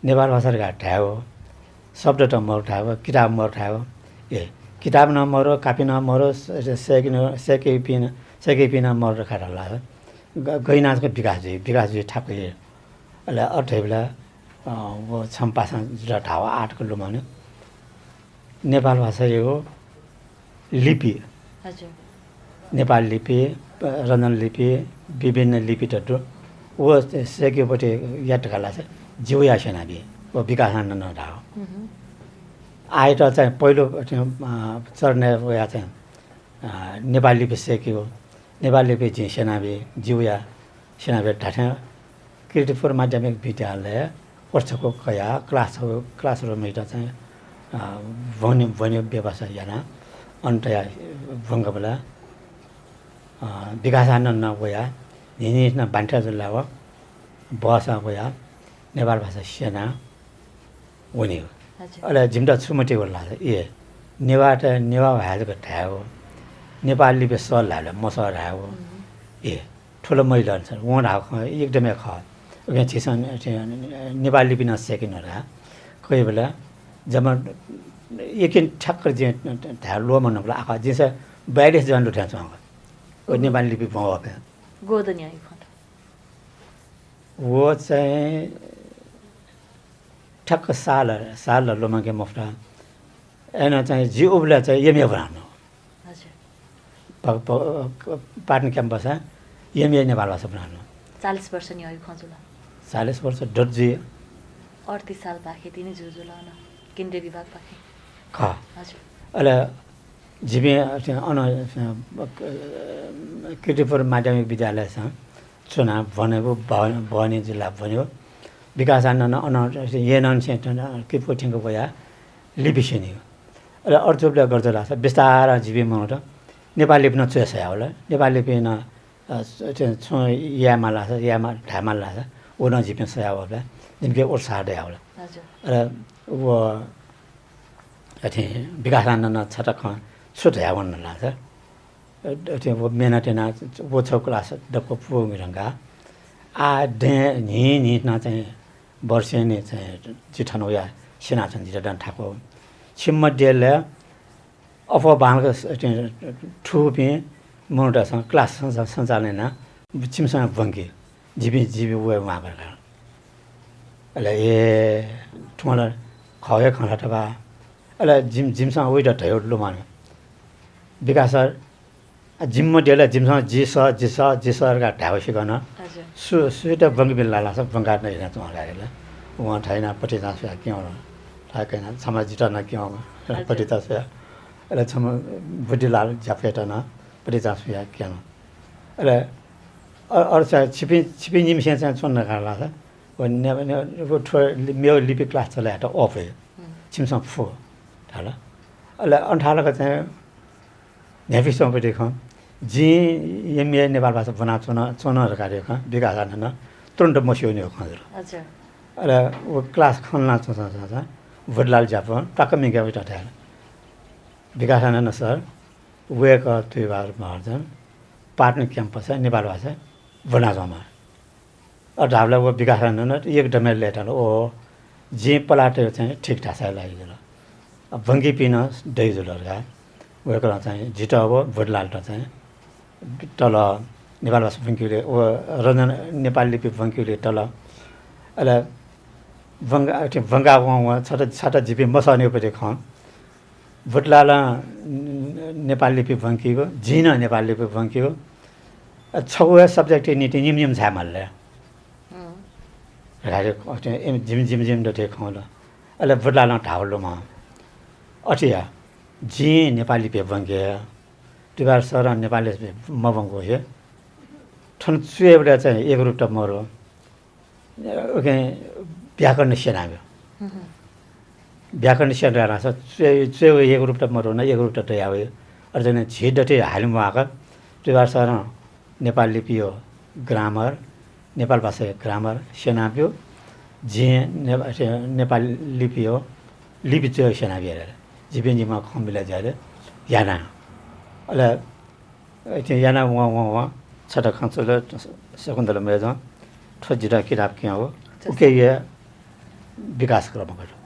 नेपाल भाषाका ठायो शब्द त मर ठायो किताब मर ठायो ए किताब न मरो कापी न मरो सेके पिन मर खाला गैनाजको विकास जी ठाकै अला अर्थेबला वो छम्पासा जुरा ठावा 8 को लुमाने नेपाल भाषा यो लिपि हजुर नेपाल लिपि रञ्जन लिपि विभिन्न लिपि त वो सेकेपट्टि याद खाला छ जिउया सेनाबी वो विकास आनन्द ढाओ आएर चाहिँ पहिलो चढ्ने या चाहिँ नेपाल लिपि सेक्यो नेपाल लिपि चाहिँ सेनाबी जिउया सेनाबी ढाठा किर्तिपुर माध्यमिक विद्यालय वर्षको कया क्लासरुम एउटा चाहिँ भन्यो व्यवसाय याना अन्तया भङ्गबला विकास आनन्द वया निने बान्टा जिल्ला व बसा वया नेपाल भाषा सेना उनी हो अले जिम्टा सुमटे होला ए नेवा भाजको ठायो नेपाल लिपि सल हाले मसर हायो ए ठुलो महिला छ वडा एकदमै ख छिसन नेपाल लिपि नसेकिनरा कोही बेला जब एकिन ठक्कर जे ढाल लो मनला आखा जिस 42 जन उठान्छ ओ नेपाल लिपि भवे गोदन यहाँ फट वो चाहिँ ठक्क साल लोमाके मफ्टा एना चाहिँ जिउबला चाहिँ यमे बनाउनु हजुर पाटन क्याम्पस यमे नेपाल भाषा बनाउनु 40 वर्ष नि आयो खजुला 40 वर्ष डजी 38 साल पाखे तिनी जुजुला न केन्द्रीय विभाग पाखे ख हजुर अले जिबे अन किर्तिपुर माध्यमिक विद्यालय छ चुनाव भनेको भवानी जिल्ला भन्यो विकास आनन्द अन येनन सेन्टर किर्तिपुरको भया लिपिसेनी र अर्जुबले गर्दै लाग्छ विस्तार जिबे मबाट नेपाल लिपि नचेसया होला नेपाल लिपि न यामा लाग्छ यामा ढामा लाग्छ ओ न जिपे सया होला जिनके ओर्साडे होला हजुर र वो अथे विकास आनन्द छटक छुट्या भन्न लाग्छ अथे वो मेहनतेना वो छ क्लास डक्को पुगरंगा डे नि ना चाहिँ वर्षेनी चाहिँ जिठनो या सिना छन् जिटा डन ठाको छिमध्येले अफ बालको ठुपी मोटासँग क्लास सञ्चालन चिमसँग बङ्की जिबी वे मागर अहिले ठुला खवे खला टबा अहिले जिमसँग उइटा ठयो लुमानो विकास जिम डेला जिमसँग जिसरका ढाउ सिकन सुइटा बङ्की बिल्ला लाग्छ बङ्गा नै हेर्न तुमाले उहाँ ठाइना पट्टि जान्छ के हो ठाकैन समाज जिटना के हो पट्टि जान्छ अहिले छम बुढीलाल जाफेटन पट्टि जान्छ या के हो अहिले अरू चाहिँ छिपी निम्से चाहिँ चुन्न लाग्छ मेरो लिपि क्लास चलाएर अफ है छिमसँग फो ठाला अहिले अन्ठालको चाहिँ नेफिसम्पट्टि खँ जी एमए नेपाल भाषा बना चुनहरू कार्यको विकास न तुरन्त मसिउने हो खँदर अहिले ऊ क्लास खन्ला चुन्छ बुढलाल जापान टक्क मिगा उठा ठ्याल विकास न सर वेक तुयु महार्जन पार्टनर क्याम्पस है नेपाल भाषा बनाजमा ढाबला वो विकास न एक डमेल लेटर ओ जे पलाटे चाहिँ ठिक ठासा लागिदिल अब भङ्गी पिन दैजुलहरुका वेको चाहिँ जिटा अब बुढलाल चाहिँ तल नेपाल भाषा भङ्कीले ओ रञ्जन नेपाली लिपि भङ्कीले तल अहिले भङ्गा छटा जिपी मसाउने परे ख बुढलाल नेपाली लिपि भङ्कीको जिन नेपाली लिपि भङ्कीको छौ सब्जेक्ट नीति निम झामल्ले जिम डटे खाउला अहिले बुढलाल ढाउलोमा अटिया जी नेपाली पे बङ्गे तिबार सर नेपाली मबङ्गो हे ठन चुएबाट चाहिँ एक रुपटा मरो ओके व्याकरण सेनायो व्याकरण सेना रहेछ चुए एक रुपटा मरो न एक रुपटा तयाव अर्जन झिडटे हालिम आएको तिबार सर नेपाली लिपि हो ग्रामर नेपाल भाषा ग्रामर सेनाप्यो जे नेपाली लिपि हो लिपि चाहिँ सेनाप्यो जिपेन्जीमा खम्बिला जाले याना अहिले याना वहाँ छटा खंसले सकुन्तला मेजमा ठोजिरा किताब के हो ओके ये विकास क्रम गर्यो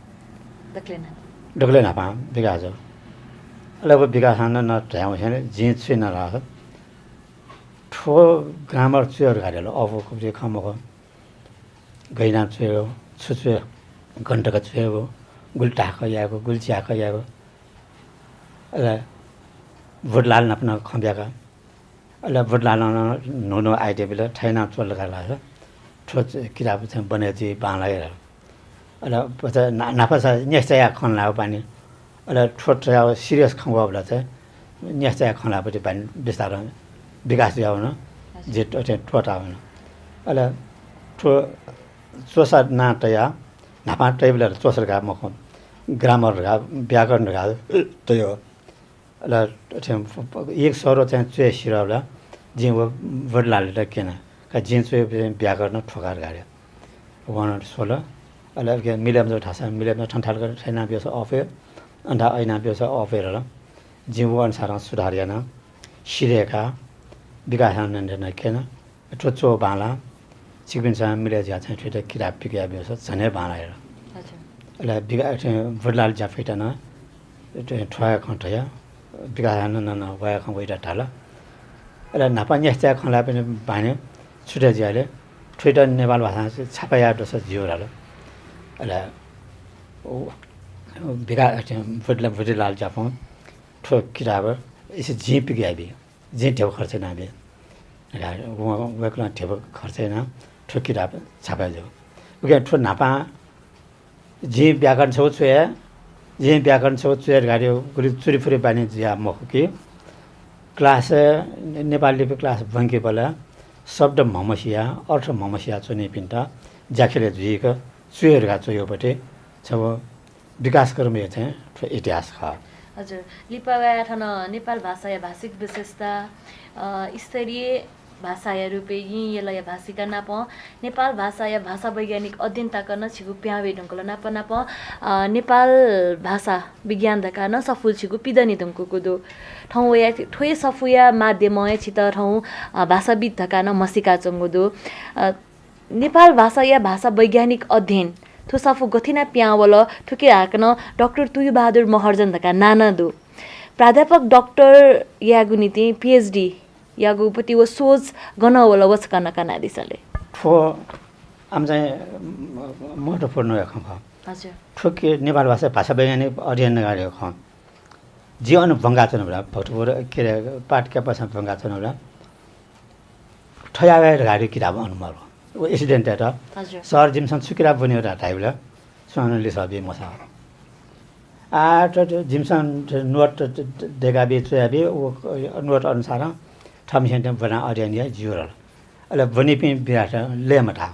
डक्ले ना पाम विकास हो अहिले अब विकास न ठाउँ छैन जे छैन रह ठो ग्रामर चुयर गरेर अब कुबे खमको गैना चुयो छुचुयो घण्टका चुयो गुल्टाको याको गुल्चियाको याको अहिले बुढलाल नप्न खम्ब्याका अहिले बुढलाल नुनो आइडिया बेला ठाइना चोल लाग्छ ठोच किताब चाहिँ बनेजी बाँलाएर अहिले पछि नाफा नेस्या खनला पानी अहिले ठोट सिरियस खङ्गो बेला चाहिँ नेस्या खनलापट्टि पानी बिस्तारो विकास आउन जे ठोट आउन अहिले ठो चोसा नाटया नाफा टेबल चोसर घा मख ग्रामर घा व्याकरण घा त्यो एक सरो चाहिँ चुए सिरौला जे वो बुढलाले किन का जे चुए व्याकरण ठोकार गाड्यो 116 अहिले मिलियम जो ठासा मिलियम ठन्ठाल गरेर छैन बेस अफे अन्धा ऐना बेस अफेर जिउ अनुसार सुधारिएन सिरेका विकास आनन्द किन ठोचो बाला चिकबिनसँग मिलेर चाहिँ ठुलो किताब पिक्या बेस झनै बालाएर अहिले बुढलाल जाफेटन ठोया खन्थया विकास आनन्द भया खैटा ठाला अहिले नापा न्यास्या खला पनि बान्यो छुट्या जियाले ठुटा नेपाल भाषा छापाया दस जियोराले अहिले विकास बुढलाल जापान ठो किताब यसो जे पिक्या बे जे ढेउ खर्च नाबे उहाँ ढेउ खर्च न ठो किताब छापाया जो उके ठो नापा जे व्याकरण छौ छुए जे व्याकरण छौ चुएर गाड्यो चुरीफुरी बानी जिया मखो कि क्लास नेपाली लिपि क्लास बङ्के बेला शब्द ममसिया अर्थ ममसिया चुने पिन्टा ज्याखेले जुइएको चुएरगा चुयोपट्टि छ विकास कर्म चाहिँ इतिहास ख हजुर लिपावा ठन नेपाल भाषा या भाषिक विशेषता स्तरीय भाषा या रूपे यी भाषिका नाप नेपाल भाषा या भाषा वैज्ञानिक अध्ययन ताकन छिगु प्यावे ढंकल नाप नाप नेपाल भाषा विज्ञान दका न सफुल छिगु पिदनी दंको कुदो ठौ या ठोय सफुया माध्यम या छित ठौ भाषाविद दका न मसिका चंगुदो नेपाल भाषा या भाषा वैज्ञानिक अध्ययन थो सफु गथिना प्यावल ठुके हाकन डाक्टर तुयु बहादुर महर्जन धका नाना दो प्राध्यापक डाक्टर यागु नीति पीएचडी यागु पति व सोच गनवल वचकन कना दिसले ठो आम चाहिँ महत्त्वपूर्ण खं हजुर ठुके नेपाल भाषा भाषा वैज्ञानिक अध्ययन गरेको खं जीवन भङ्गाचन होला भक्तपुर के पाठ के पछा भङ्गाचन होला ठयावे गाडी किताब अनुमर वो एक्सिडेन्ट त हजुर सर जिमसन सुकिरा बन्यो र टाइबला सोनले सबे मसा आ त जिमसन नोट देगाबे चयाबे वो नोट अनुसार थम सेन्टम बना अध्ययन या जियोर अले बनि पनि बिराट ले मटा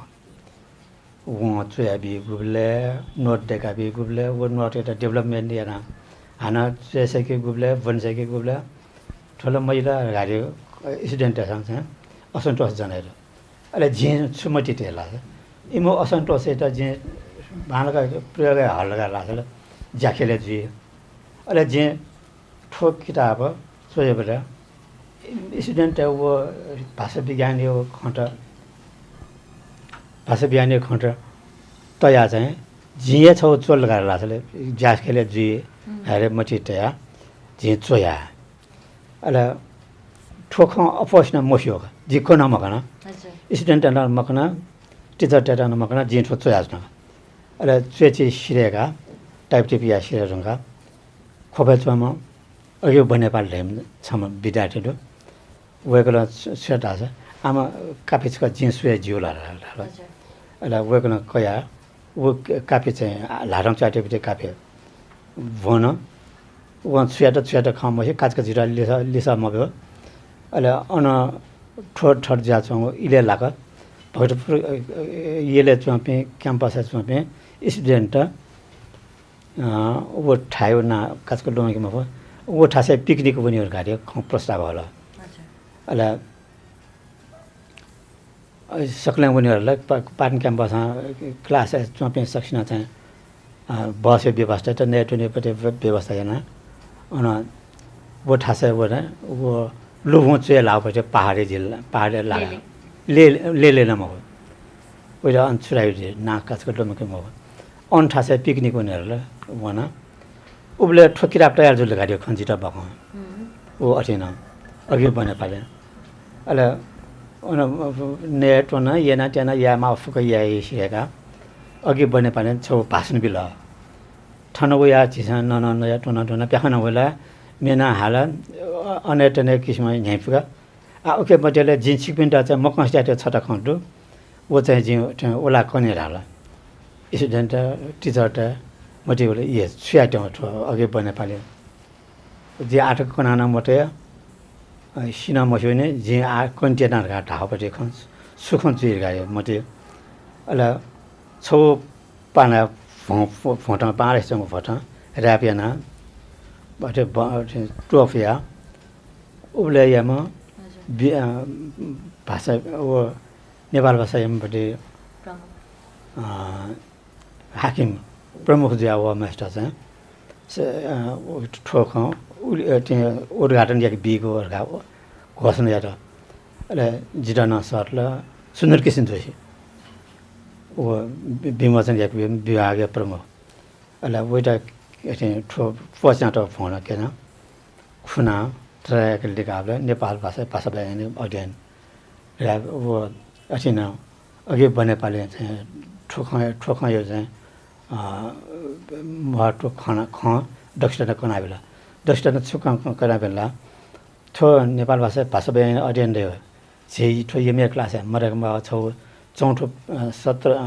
वो चयाबे गुबले नोट देगाबे गुबले वो नोट त डेभलपमेन्ट या हाना चेसके गुबले वनसके गुबले ठोलो महिला गाडी एक्सिडेन्ट छ असन्तोष जनाएर अहिले जे सुमति तेला इमो असन्तोष त जे भानका प्रयोग हल गरेर लाग्छ ज्याखेले जी अहिले जे ठोक किताब सोचेबाट एक्सिडेन्ट वो भाषा विज्ञान यो खण्ड भाषा विज्ञान यो खण्ड तया चाहिँ जिए छौ चोल गरेर लाग्छ ज्याखेले जी हेरे मति तया जे चोया अहिले ठोख अपोस्न मोसियो जिको नमकना स्टुडेन्ट नमकना टिचर टेटा नमकना जिन ठो चोयास्न अले चेची सिरेगा टाइप टिपिया सिरेरंगा खोपेचमा अघि बनेपाल ढेम छम विद्यार्थीहरु वेकला सेटा छ आमा कापिचका जिन सुए जिउला अले वेकला कया वो कापि चाहिँ लाडङ चाटेपिटे कापे भन वन सुएटा खम हे काचका जिरा लिसा मगो अले अन ठोट ठट जाछौँ इले लाग भक्तपुर येले चोपे क्याम्पस चोपे स्टुडेन्ट वो ठायो ना काचको डोमेकमा हो वो ठासे पिकनिक पनि गाडी प्रस्ताव होला अले सक्लाङ उनीहरुलाई पाटन क्याम्पसमा क्लास चोपे सक्सिना चाहिँ बस व्यवस्था त नेटुनेपटे व्यवस्था हैन अन वो ठासे वो लुभो चाहिँ लाउपटे पहाडी जिल्ला पहाडी लागा ले नमो ओइरा अनसुराइ ना काचको डोमेकमा हो अन ठासे पिकनिक उनीहरुलाई वना उबले ठोकिरा तयार जुल गाडी खन्जिटा बक ओ अठिन अघि बने पाले अले नेट वन येना टेना या माफुक या सिएका अघि बने पाले छौ भाषण बिल ठनो या चिसा न या टोना प्याखना होला मेना हाला अनेटने किसिम न्याइफुका ओके बटेले जिन सिकपिन्टा चाहिँ मकस्ट्याटे छटा खण्डु वो चाहिँ जि ओला कनेर हाला स्टुडेन्ट टिचर त मटेले ये सुयाटे अघि बने पाले जे आटक कनाना मटे सिना मसोने जे आ कन्टेनर का ढापटे खन सुखन चुइर गायो मटे अला छौ पाना फोटा पारेसँग फोटा र्यापियाना बटे ट्रोफिया उबले यामा भाषा वो नेपाल भाषा यमपटे हाकिम प्रमुख ज्यावा मास्टर चाहिँ ठोक उद्घाटन या बिगो घोषणा या अले जिडाना सरला सुन्दर किसिम जोशी वो विमोचन या विभाग प्रमुख अले वइटा ठो पछाट फोन केन खुना ट्र्याक लेखाले नेपाल भाषा वैज्ञानिक अध्ययन र वो असिन अघि बनेपाले चाहिँ ठोख यो चाहिँ महत्व खाना दक्षिण कना बेला दक्षिण छुका कना बेला थो नेपाल भाषा वैज्ञानिक अध्ययन रे जे थो एमए क्लास मरेमा छौ चौथो 17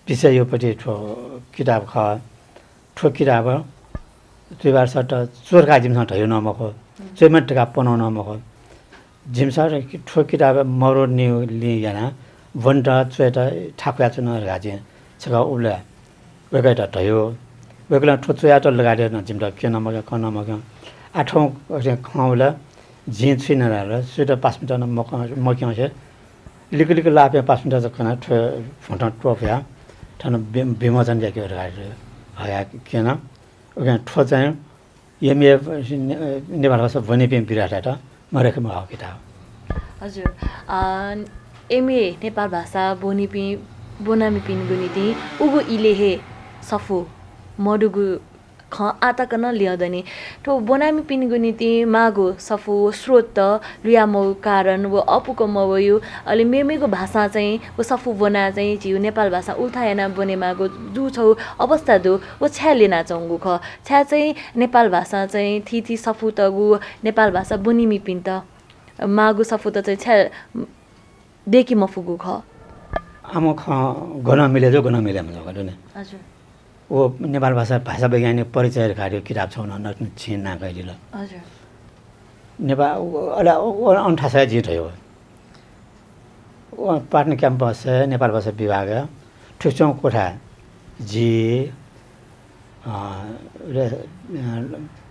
विषय यो पटि ठो किताब ख ठो किताब दुईबार सट चोरका जिमसँग ढयो नमको चोइमटका पनाउन नमको जिमसा ठो किताब मरो न्यू लियाना वन्टा चोटा ठाकुया चुन गाजे छगा उला वेगैटा ढयो वेगला ठो चोयाट लगाडे न जिमटा के नमका क नमका आठौं खौला जे छिन र सुटा 5 मिटर मक्या छ लिकलिक लापे 5 मिटर जकना ठो फोटा ट्रोफिया ठन विमोचन जाके गाडे हया केन ओके ठो चाहिँ एमए नेपाल भाषा भने पनि विराट मरेको म किताब हजुर एमए नेपाल भाषा बोनामी पिनगु नीति उगु इलेहे सफु मडुगु ख आतक न लियदनी तो बोनामी पिनगु नीति मागो सफु स्रोत लियामौ कारण वो अपुको मवयु अलि मेमेको भाषा चाहिँ वो सफु बोना चाहिँ जिउ नेपाल भाषा उल्थायना बोने मागो जु छौ अवस्था दु वो छ्या लेना चंगु ख छ्या चाहिँ नेपाल भाषा चाहिँ थि सफु तगु नेपाल भाषा बोनिमी पिन त मागु सफु त चाहिँ छ्या देखि मफुगु ख आम ख गन मिले जो गन मिले नि हजुर वो नेपाल भाषा वैज्ञानिक परिचय कार्य किताब छ न छिन ना गइदिल हजुर नेपाल अला 28 जित हो वो पाटन क्याम्पस नेपाल भाषा विभाग ठुचौं कोठा जी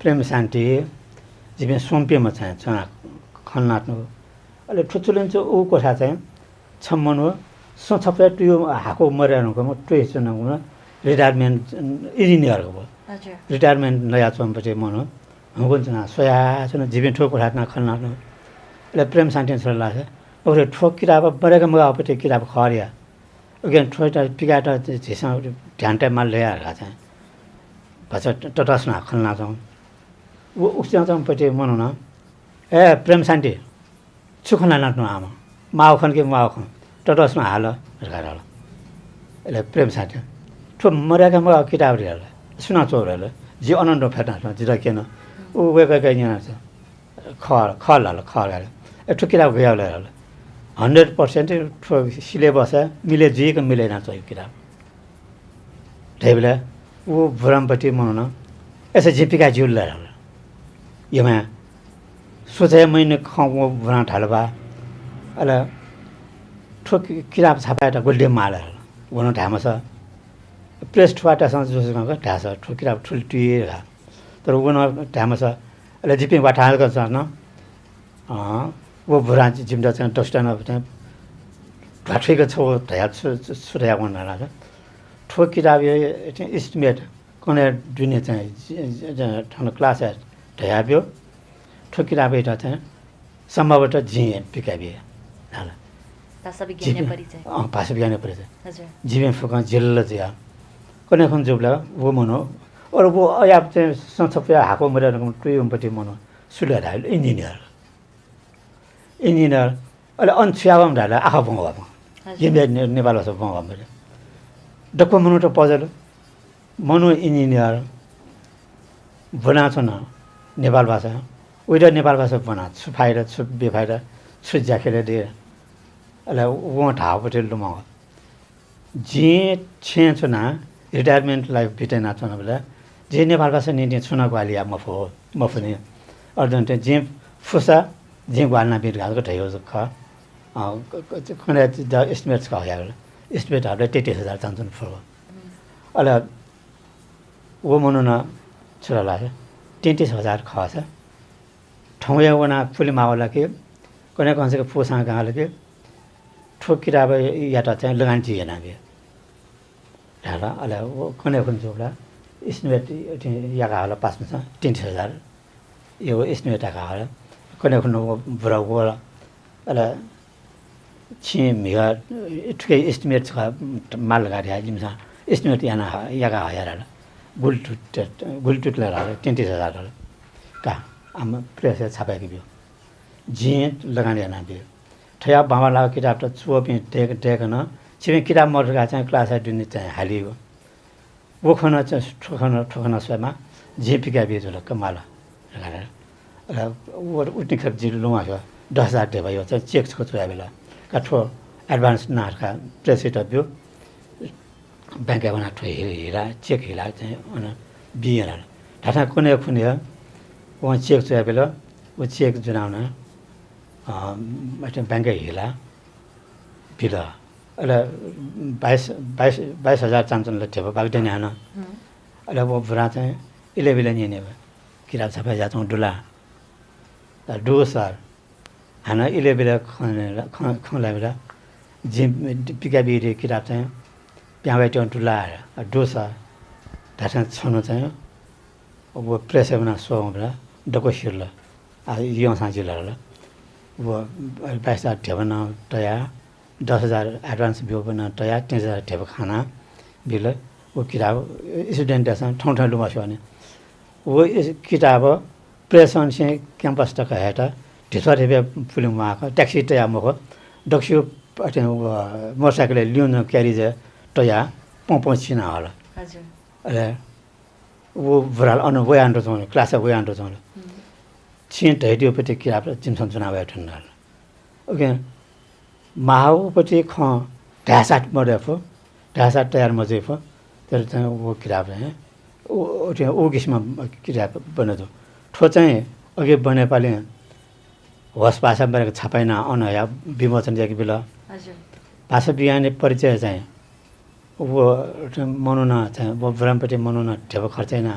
प्रेम शान्ति जिमे सोम्पेमा छ खन्नाट्नु अहिले ठुचुलिन चाहिँ ऊ कोठा चाहिँ छम्मनु सोछपे टुयो हाको मरेनको म टुय चुनाउन रिटायरमेन्ट इन्जिनियरको भयो हजुर रिटायरमेन्ट नयाँ चम्पटे मनो हुन चाहिँ सोया छन जीवन ठोक कोठा न खन्नाट्नु अहिले प्रेम शान्ति छ लाग्छ ओरे ठोक किताब बरेका मगापटे किताब खरिया अगेन ठोटा पिकाटा झिसा ध्यान टाइममा ल्याएर चाहिँ भन्छ टटसना खन्ना जाउँ ऊ उस्या चम्पटे मनो न ए प्रेम शान्ति सुखना नाट्नु आमा माउ खन के माउ खन टटसमा हाल घर यसले प्रेम साथी ठो मरेका म किताब हेर्ला सुना चोरले जी अनन्द फेट्न जिरा केन उ वेकै यहाँ छ खल हाल ए ठो किताब गयाले 100% ठो सिलेबस मिले जीको मिलेन चाहिँ किताब त्यही ऊ भ्रमपट्टि मनाउन यसो जिपिका जुल्ला योमा सोचे मैंने खाऊ बना ढालबा अल ठोक किताब छापाएर गोल्डे माल वनो ढामस प्रेस ठुवाटा सँग जोसँग ढास ठोक किताब ठुल्टिएर तर वनो ढामस अल जिपे वाठाल गर्छ न वो भुरा जिम्दा चाहिँ टस्टन चाहिँ ढाठेको छौ ढया सुरया वना ठोक किताब यो एस्टिमेट कने दुने चाहिँ ठन क्लास ढयाब्यो ठोकिराबे चाहिँ सम्भवतः जिए पिकाबे होला भाषा विज्ञान परिचय भाषा विज्ञान परिचय हजुर जीवन फुका जिल्ला जिया कने खन जुबला वो मनो और वो अब चाहिँ संसपे हाको मरेको टुयुमपट्टि मनो सुलेर इन्जिनियर अहिले अनछ्यावम ढाला आखा बङ्गवा ये नेपाल भाषा बङ्गवा मरे डक्को मनो त पजल मनो इन्जिनियर बनाछ न नेपाल भाषा उइरा नेपाल भाषा बना छुफाएर छु बेफाएर छु ज्याखेर दिए अहिले उ ढापटे लुमा जे छे छुना रिटायरमेन्ट लाइफ बितेना छन बेला जे नेपाल भाषा नि छुना ग्वालिया मफुने अर्जन्टे जे फुसा जे ग्वालना बिट गाको ढयो ख खने द एस्टिमेट्स का यार एस्टिमेट हाले 33000 चान्चन फुल अहिले वो मनो न छुरा लागे 33000 खस ठाउँ वना फुली मावला के कने कौन से पोसा गाल के ठोक किताब याटा चाहिँ लगान चाहिए ना भी ढाला अले वो कने कौन जोला एस्टिमेट यागा होला पास में 30000 यो एस्टिमेट का होला कने कौन वो बुरा होला अले छि मिगा ठुके एस्टिमेट का माल लगा दिया जिमसा एस्टिमेट याना यागा हयारा गुलटुट लगा 30000 का आम प्रेस छापाएको बियो जित लगाने ना बियो ठया बाबा ला किताब त चुपि टेक न छिमे किताब मरगा चाहिँ क्लास आइदिने चाहिँ हालियो वो खन चाहिँ ठोखन स्वयमा जेपिका बियो ल कमाला लगाएर र वो उठ्ने खप जिल लुमा छ 10000 दे भयो चाहिँ चेक छ छ बेला काठो एडभान्स नारका प्रेसिट बियो बैंक बना ठो हिरा चेक हिला चाहिँ अन बियर ढाटा कुने खुने वहाँ चेक चाहिँ बेला वो चेक जुनाउन बैंक हिला बिला अहिले 22000 चान्चनले ठेप बाग्दैन हान अहिले वो बुरा चाहिँ इले बेला नि किताब छापा जाछौँ डुला डु सर हान इले बेला खला बेला जिम पिका बिरे किताब चाहिँ प्याबाइट डुला डु सर ढासा छनु चाहिँ वो प्रेस बना सो बेला डको शिरला आ यो साजिला वो 22000 ठेवना तया 10,000 एडभान्स बिउ बना तयार 3,000 ढेप खाना बिल वो किताब स्टूडेंट ऐसा ठों ठों लुमा शो ने वो किताब प्रेसन से कैंपस तक है था ढिसवा ढेपे फिल्म वहाँ का टैक्सी तया मको डक्सियो मोटरसाइकल लियोन क्यारी जे तया पों छिना होला हजुर अरे वो भराल अन वो आन्डो जोन क्लास वो आन्डो जोन छिन ढेडियो पटे किताब जिमसन चुनाव ठन्डा ओके माहौ पटे ख ढासाट मरेफो ढासाट तयार मजेफो तर चाहिँ वो किताब है ओ किसिममा किताब बनेदो ठो चाहिँ अघि बने पाले होस भाषा बनेको छापाइना अनया विमोचन जाकी बेला हजुर भाषा विज्ञान परिचय चाहिँ वो मनुना चाहिँ वो ब्रह्मपट्टि मनुना ढेब खर्चैना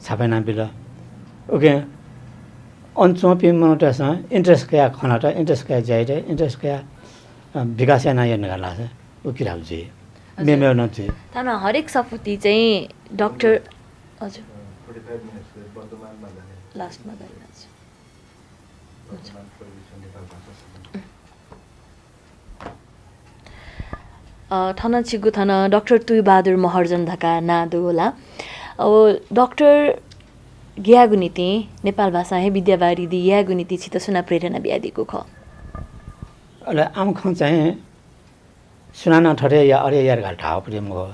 छापाइना बेला ओके अनचोपी मनुटासँग इन्ट्रेस्ट क्या खनाटा इन्ट्रेस्ट क्या जाइटे इन्ट्रेस्ट क्या विकास या नयाँ निकाला छ वो किताब चाहिँ मेमे न चाहिँ थाहा न हरेक सपुती चाहिँ डाक्टर हजुर 45 मिनट्स वर्तमानमा जाने लास्टमा गरिरहेको छु वर्तमान परिवेश नेपाल भाषा थन छिगु थन डाक्टर तुयु बहादुर महर्जन धका नादु होला अब डाक्टर ग्यागु नीति नेपाल भाषा है विद्यावारी दि ग्यागु नीति छित सुना प्रेरणा ब्यादिको ख अले आम ख चाहिँ सुनाना ठरे या अरे यार घाल ठाव प्रेम हो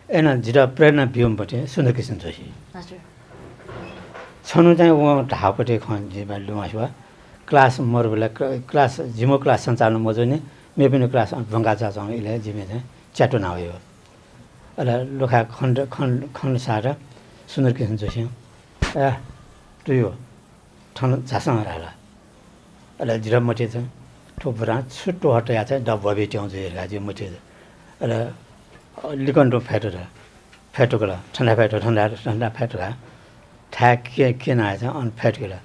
एना जिरा प्रेरणा बिउम पटे सुन्दर किसिम जोशी हजुर छनु चाहिँ व ढापटे ख जिबा लुमासवा क्लास मरबला क्लास जिमो क्लास सञ्चालन मजोने मे पनि क्लास भंगा जाउँ इले जिमे चाहिँ च्याटो नायो अले लोखा खण्ड सारा सुन्दर किसिम जोशी ए तुयो ठन झासँग राला अले जिरा मटे चाहिँ ठोपरा छुट्टो हटया चाहिँ डब्बे ट्याउ जोइरा जे मटे अले लिकन्डो फेटोला ठन्डा फेटोला ठ्याक के नआएछ अनि फेटोला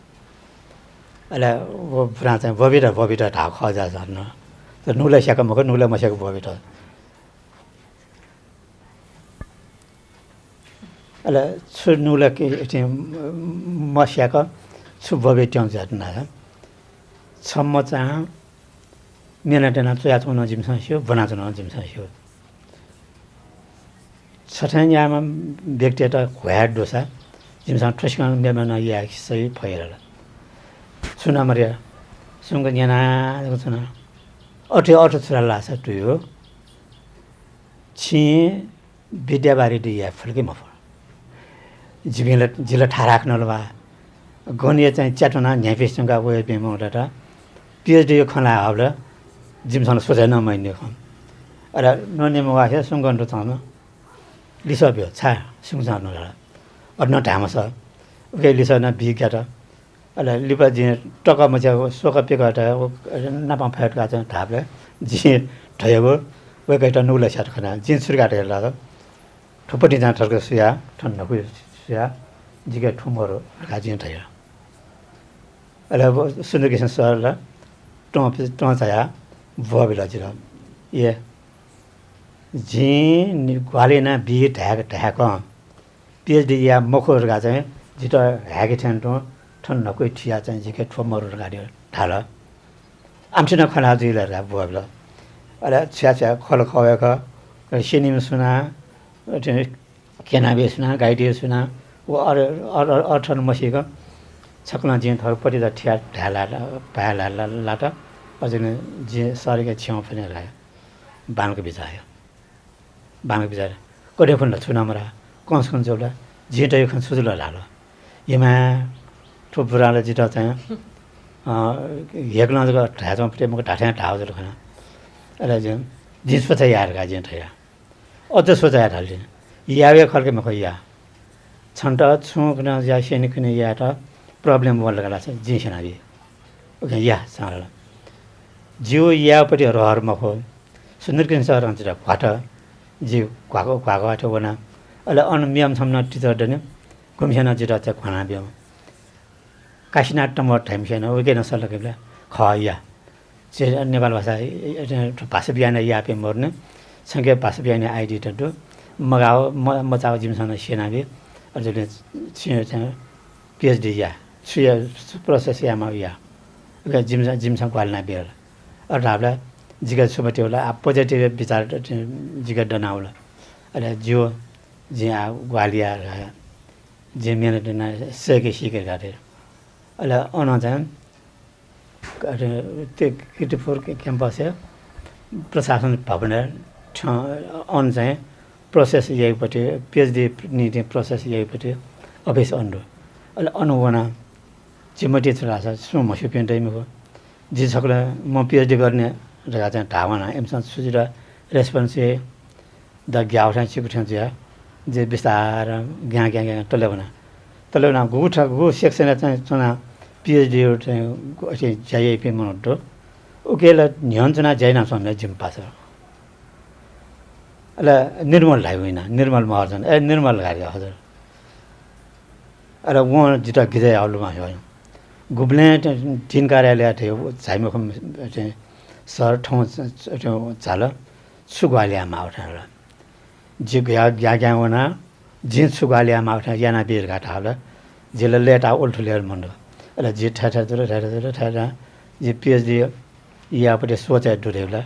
अहिले वो बुढा चाहिँ बबिटा ढाक खजा झर्न तर नुलाई स्याएको मको नुलाई मस्याएको बबिटा अहिले छु नुलाई के मस्याएको छु बबे ट्याउ झर्न छम्म चाहिँ मेना टेना चुया चुन जिमसँग सियो बना चुन जिमसँग सियो छठ्याङमा व्यक्ति त खुवाड डोसा जिमसँग ठुस्काउनु मेमा या सही फैर सुना मरिया सुनको न्याना सुना अठे छुरा लाछ टुयो छि विद्याबारी दिया फुल्के मफ जिला ठाराख्न लबा गनिया चाहिँ च्याटना न्यापेसँगका वे बेमौबाट पिएचडी खला हाब्ला जिमसँग सोझाइन मैन्ने खम अरे नने मगाखे सुङ्गन्डो छन लिसब्यो छा सुङजान र अन्न ढामस ओके लिसन बिग्याट अले लिपा जि टका मच्या सोक पेकाट नापा फैट का चाहिँ ढाबले जि ठयबो वे गइटा नुले छट खना जिन सुरगाट हेला ठपटी जा ठर्क सुया ठन्न खु सुया जिगे ठुमरो गाजिन ठया अले सुन्दरकिसन सरला टो छया भबिला जिरा ए जी ग्वालेना बी ढ्याक पिएचडी या मखोरगा चाहिँ जित ह्याके ठ्यान्टो ठन्न कोही ठिया चाहिँ जिके ठोमरो गाडी ढाल आमसिना खना जिलेर भबिला अले छ्या खल खवेक सिनिम सुना केनाबे सुना गाइडी सुना वो अठन मसिको छक्ना जिन थरपट्टि त ठिया ढाला पाला लाटा अझै जे सरेको छेउ पनि लाग्यो बानको बिचायो बाङ्ग बिचार कोटे फुन्ड छुनामरा कन्स एउटा झिटो खन सुजुला लालो यमा ठुपुराले जिटा चाहिँ हेक्न जको ढाचमा प्रेमको ढाठ्या ढाउ जरो खना अले जे जिस पछा यार गा जिन थया अझ सोचा हाल्छ यावे खल्के मखो या छन्ट छुकन या सेनिकन या त प्रब्लम बोल गला छ जिसना बि ओके या सारा जिउ यापट्टि रहर मखो सुन्दर किन सर अन्त फाट जिउ क्वाको आठो बना अहिले अनमियम छम्न टिचर दने गुमसेना जिरा चाहिँ खाना बिउ काशीनाथ टमर टाइम छैन ओके नसल केला खया चाहिँ नेपाल भाषा बिहान यापे मर्ने सँगै भाषा बिहान आइडी त मगाओ मचाओ जिमसँग सेनाबे अझले चाहिँ पिएचडी या प्रोसेस यामा या जिमसँग क्वालना बेर अरू ढाब्ला जिका सुबटे होला पोजिटिभ विचार जिका डनाउला अले जो जिया ग्वालिया जे मेहनत ना सके सिके गारे अले अन चाहिँ अरे त्यो किटिपुर क्याम्पस प्रशासन भवन अन चाहिँ प्रोसेस यहीपट्टि पिएचडी नि प्रोसेस यहीपट्टि अफिस अन्डो अहिले अनुगुणा चिमटी छोरा छ सुमसी पेन्टैमा हो जे सकला म पिएचडी गर्ने जग्गा चाहिँ ढावना एमसँग सुजिर रेस्पोन्स द ग्याउठा चिकुठा जे बिस्तार ग्या ग्या ग्या तलेबना गुठा गु सेक्सन चाहिँ चुना पिएचडी चाहिँ जाइपी मनोटो उकेला न्यन चुना जाइना सम्झ जिम पास अले निर्मल ढाइ होइन निर्मल महर्जन निर्मल गाडी हजुर अरे वहाँ जिता गिजाइ आउलुमा हो गुब्ले तीन कार्यालय थियो झाइमुखम चाहिँ सर ठाउँ झाल सुगवालियामा उठा जी गया ग्या ग्या वना जिन सुगवालियामा उठा याना बिर घाटा होला जिले लेटा उल्टो लेर मन्ड अले जी ठा जी पिएचडी यापट्टि सोचे डुरेला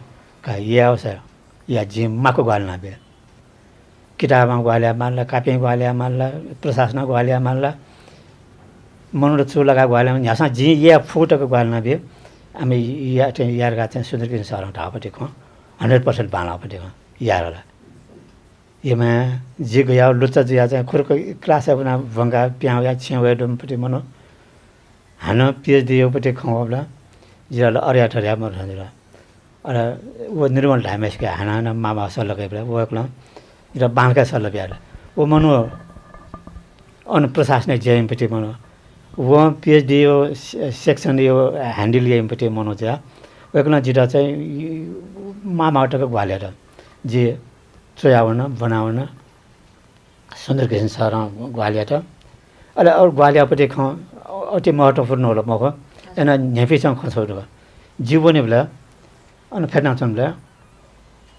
का या होस् या जी माको गाल्ना बे किताबमा ग्वालिया मान्ला कापी ग्वालिया मान्ला प्रशासन ग्वालिया मान्ला मनुड चुलगा ग्वालिया यहाँसँग जी या फुटको ग्वाल्ना बे हामी या चाहिँ यारगा चाहिँ सुन्दरकिन सर ढापट्टि खो 100% बालापट्टि खो यारला यमा जी गया लुच्चा जिया चाहिँ खुरको क्लास अपना भंगा प्याउ या छेउ डमपट्टि मनो हान पिएचडी योपट्टि खौला जिराल अर्या ठर्या मर हजुर अरे वो निर्मल ढामेस के हाना मामा सल लगे वो एकला र बांका सल ब्यार वो मनो अन प्रशासनिक जेएमपट्टि मनो वो पिएचडी यो सेक्सन यो ह्यान्डल एमपट्टि मनो जा एकला जिरा चाहिँ मामाटको ग्वालेर जे चोयावन बनावन सुन्दर कृष्ण सर ग्वालिया त अले और ग्वालियापट्टि ख अति महत्त्वपूर्ण होला मको एना नेफिसँग खछौर जीवने बेला अनि फेर्नाचनले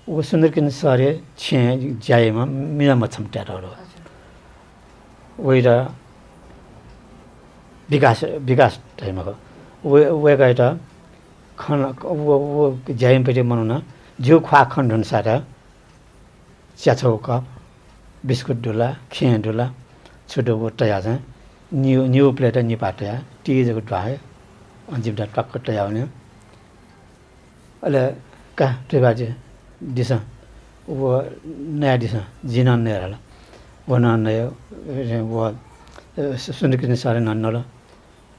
वो सुन्दर कृष्ण सर छे जायमा मिना मछम ट्याटरो वइरा विकास टाइमको वो गएटा खन वो जायमपट्टि मनुना जो खा खण्ड अनुसार च्याछौ कप बिस्कुट डुला खे डुला छोटो टया चाहिँ न्यू प्लेट नि पाटया टिजको ढाए अन्जिम डाट टक्क टया हुने अले का त्रिबाजी दिस वो नया दिस जिन नेरला वो नया वो सुन्दरकृष्ण सर नन्नल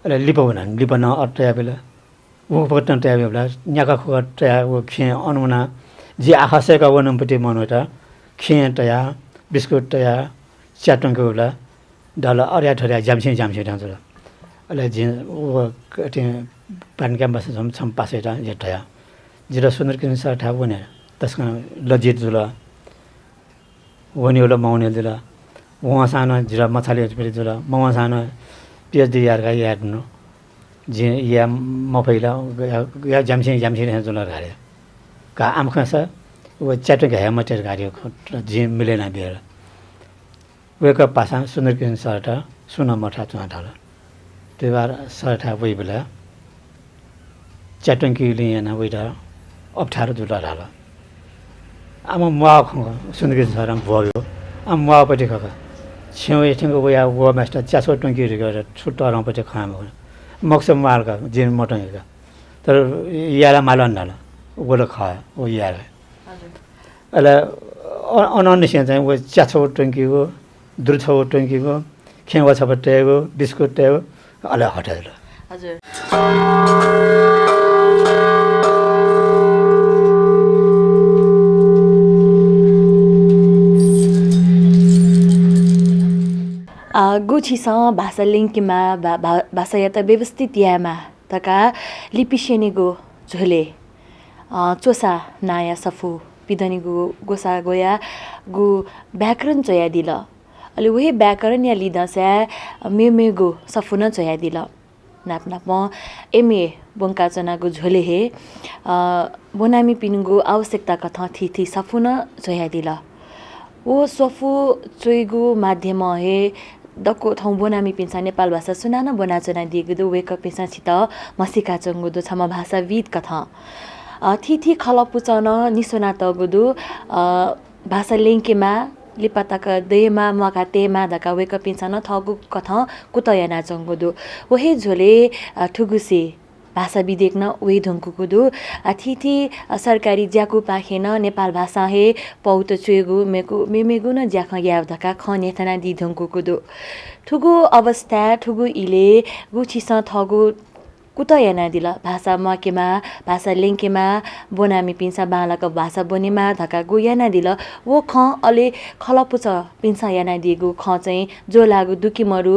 अले लिपन अटया बेला वो पटन टया बेला न्याका खो टया वो खे अनुना जे आखासेका वनमपट्टि मनोटा खिया बिस्कुट टया च्याटङको होला डल अर्या ठर्या जामसी ठान्छ अहिले जे वो पान क्याम्पस छम पासेटा जे टया जिरा सुन्दर कृष्ण सर ठा वने त्यसका लजित जुल वनी होला माउने दिला वहाँ सानो जिरा मछाले फेरि जुल मवा सानो पिएचडी यारका यार्नु जे या मफैला या जामसी जुल गारे का आम खसा वो च्याटो घाया मटेर गाडी जे मिलेन बिर वेक पासा सुन्दर कृष्ण सरटा सुन मठा चुनाठाला त्यो बार सरटा वही बेला च्याटङ्की लिएन वइटा अप्ठ्यारो जुटा ढाला आम मुवा सुन्दर कृष्ण सर भयो आम मुवापट्टि खका छेउ एठिङको वया वो मास्टर च्यासो टङ्की गरेर छुट्टारपट्टि खाम मक्स मालका जिन मटङ्का तर याला मालन ढाला गोलो खायो वो याला अहिले अननिसिया चाहिँ वो च्याछौ टङ्कीको दुर्छौ टङ्कीको खेवा छपट्याएको बिस्कुट ट्याएको अहिले हटाएर हजुर गुछिस भाषा लिङ्कीमा भाषा या त व्यवस्थित यामा तका लिपिसेनीगो झोले चोसा नाया सफु पिदनी गोसा गोया गु व्याकरण चया दिल अलि वही व्याकरण या लिदा से मेगो सफुन चया दिल नाप म एमए बंका चना गु झोले हे बोनामी पिनुगु आवश्यकता कथा थी सफुन चया दिल वो सफु चोइगु माध्यम हे दको ठाउँ बोनामी पिन्सा नेपाल भाषा सुनान बनाचना दिएको दो वेक पिन्सा छित मसिका चंगु दो छम भाषाविद कथा थिथि खलपुचन निसोना तगुदु भाषा लेङ्केमा लिपाताका देमा मका तेमा धका वेक पिन्छन थगु कथ कुतयना चंगुदु वहे झोले ठुगुसी भाषा विदेख्न वे धुङ्कुकुदु थिथि सरकारी ज्याकु पाखेन नेपाल भाषा हे पौत चुगु मेमेगु न ज्याख याव धका खनेथना दि धुङ्कुकुदु ठुगु अवस्था ठुगु इले गुछिस थगु कुतयना दिल भाषा मकेमा भाषा लेङ्केमा बोनामी पिन्सा बालाको भाषा बोनेमा धका गुयाना दिल वो ख अले खलपुच पिन्सा याना दिगु ख चाहिँ जो लागु दुकिमरु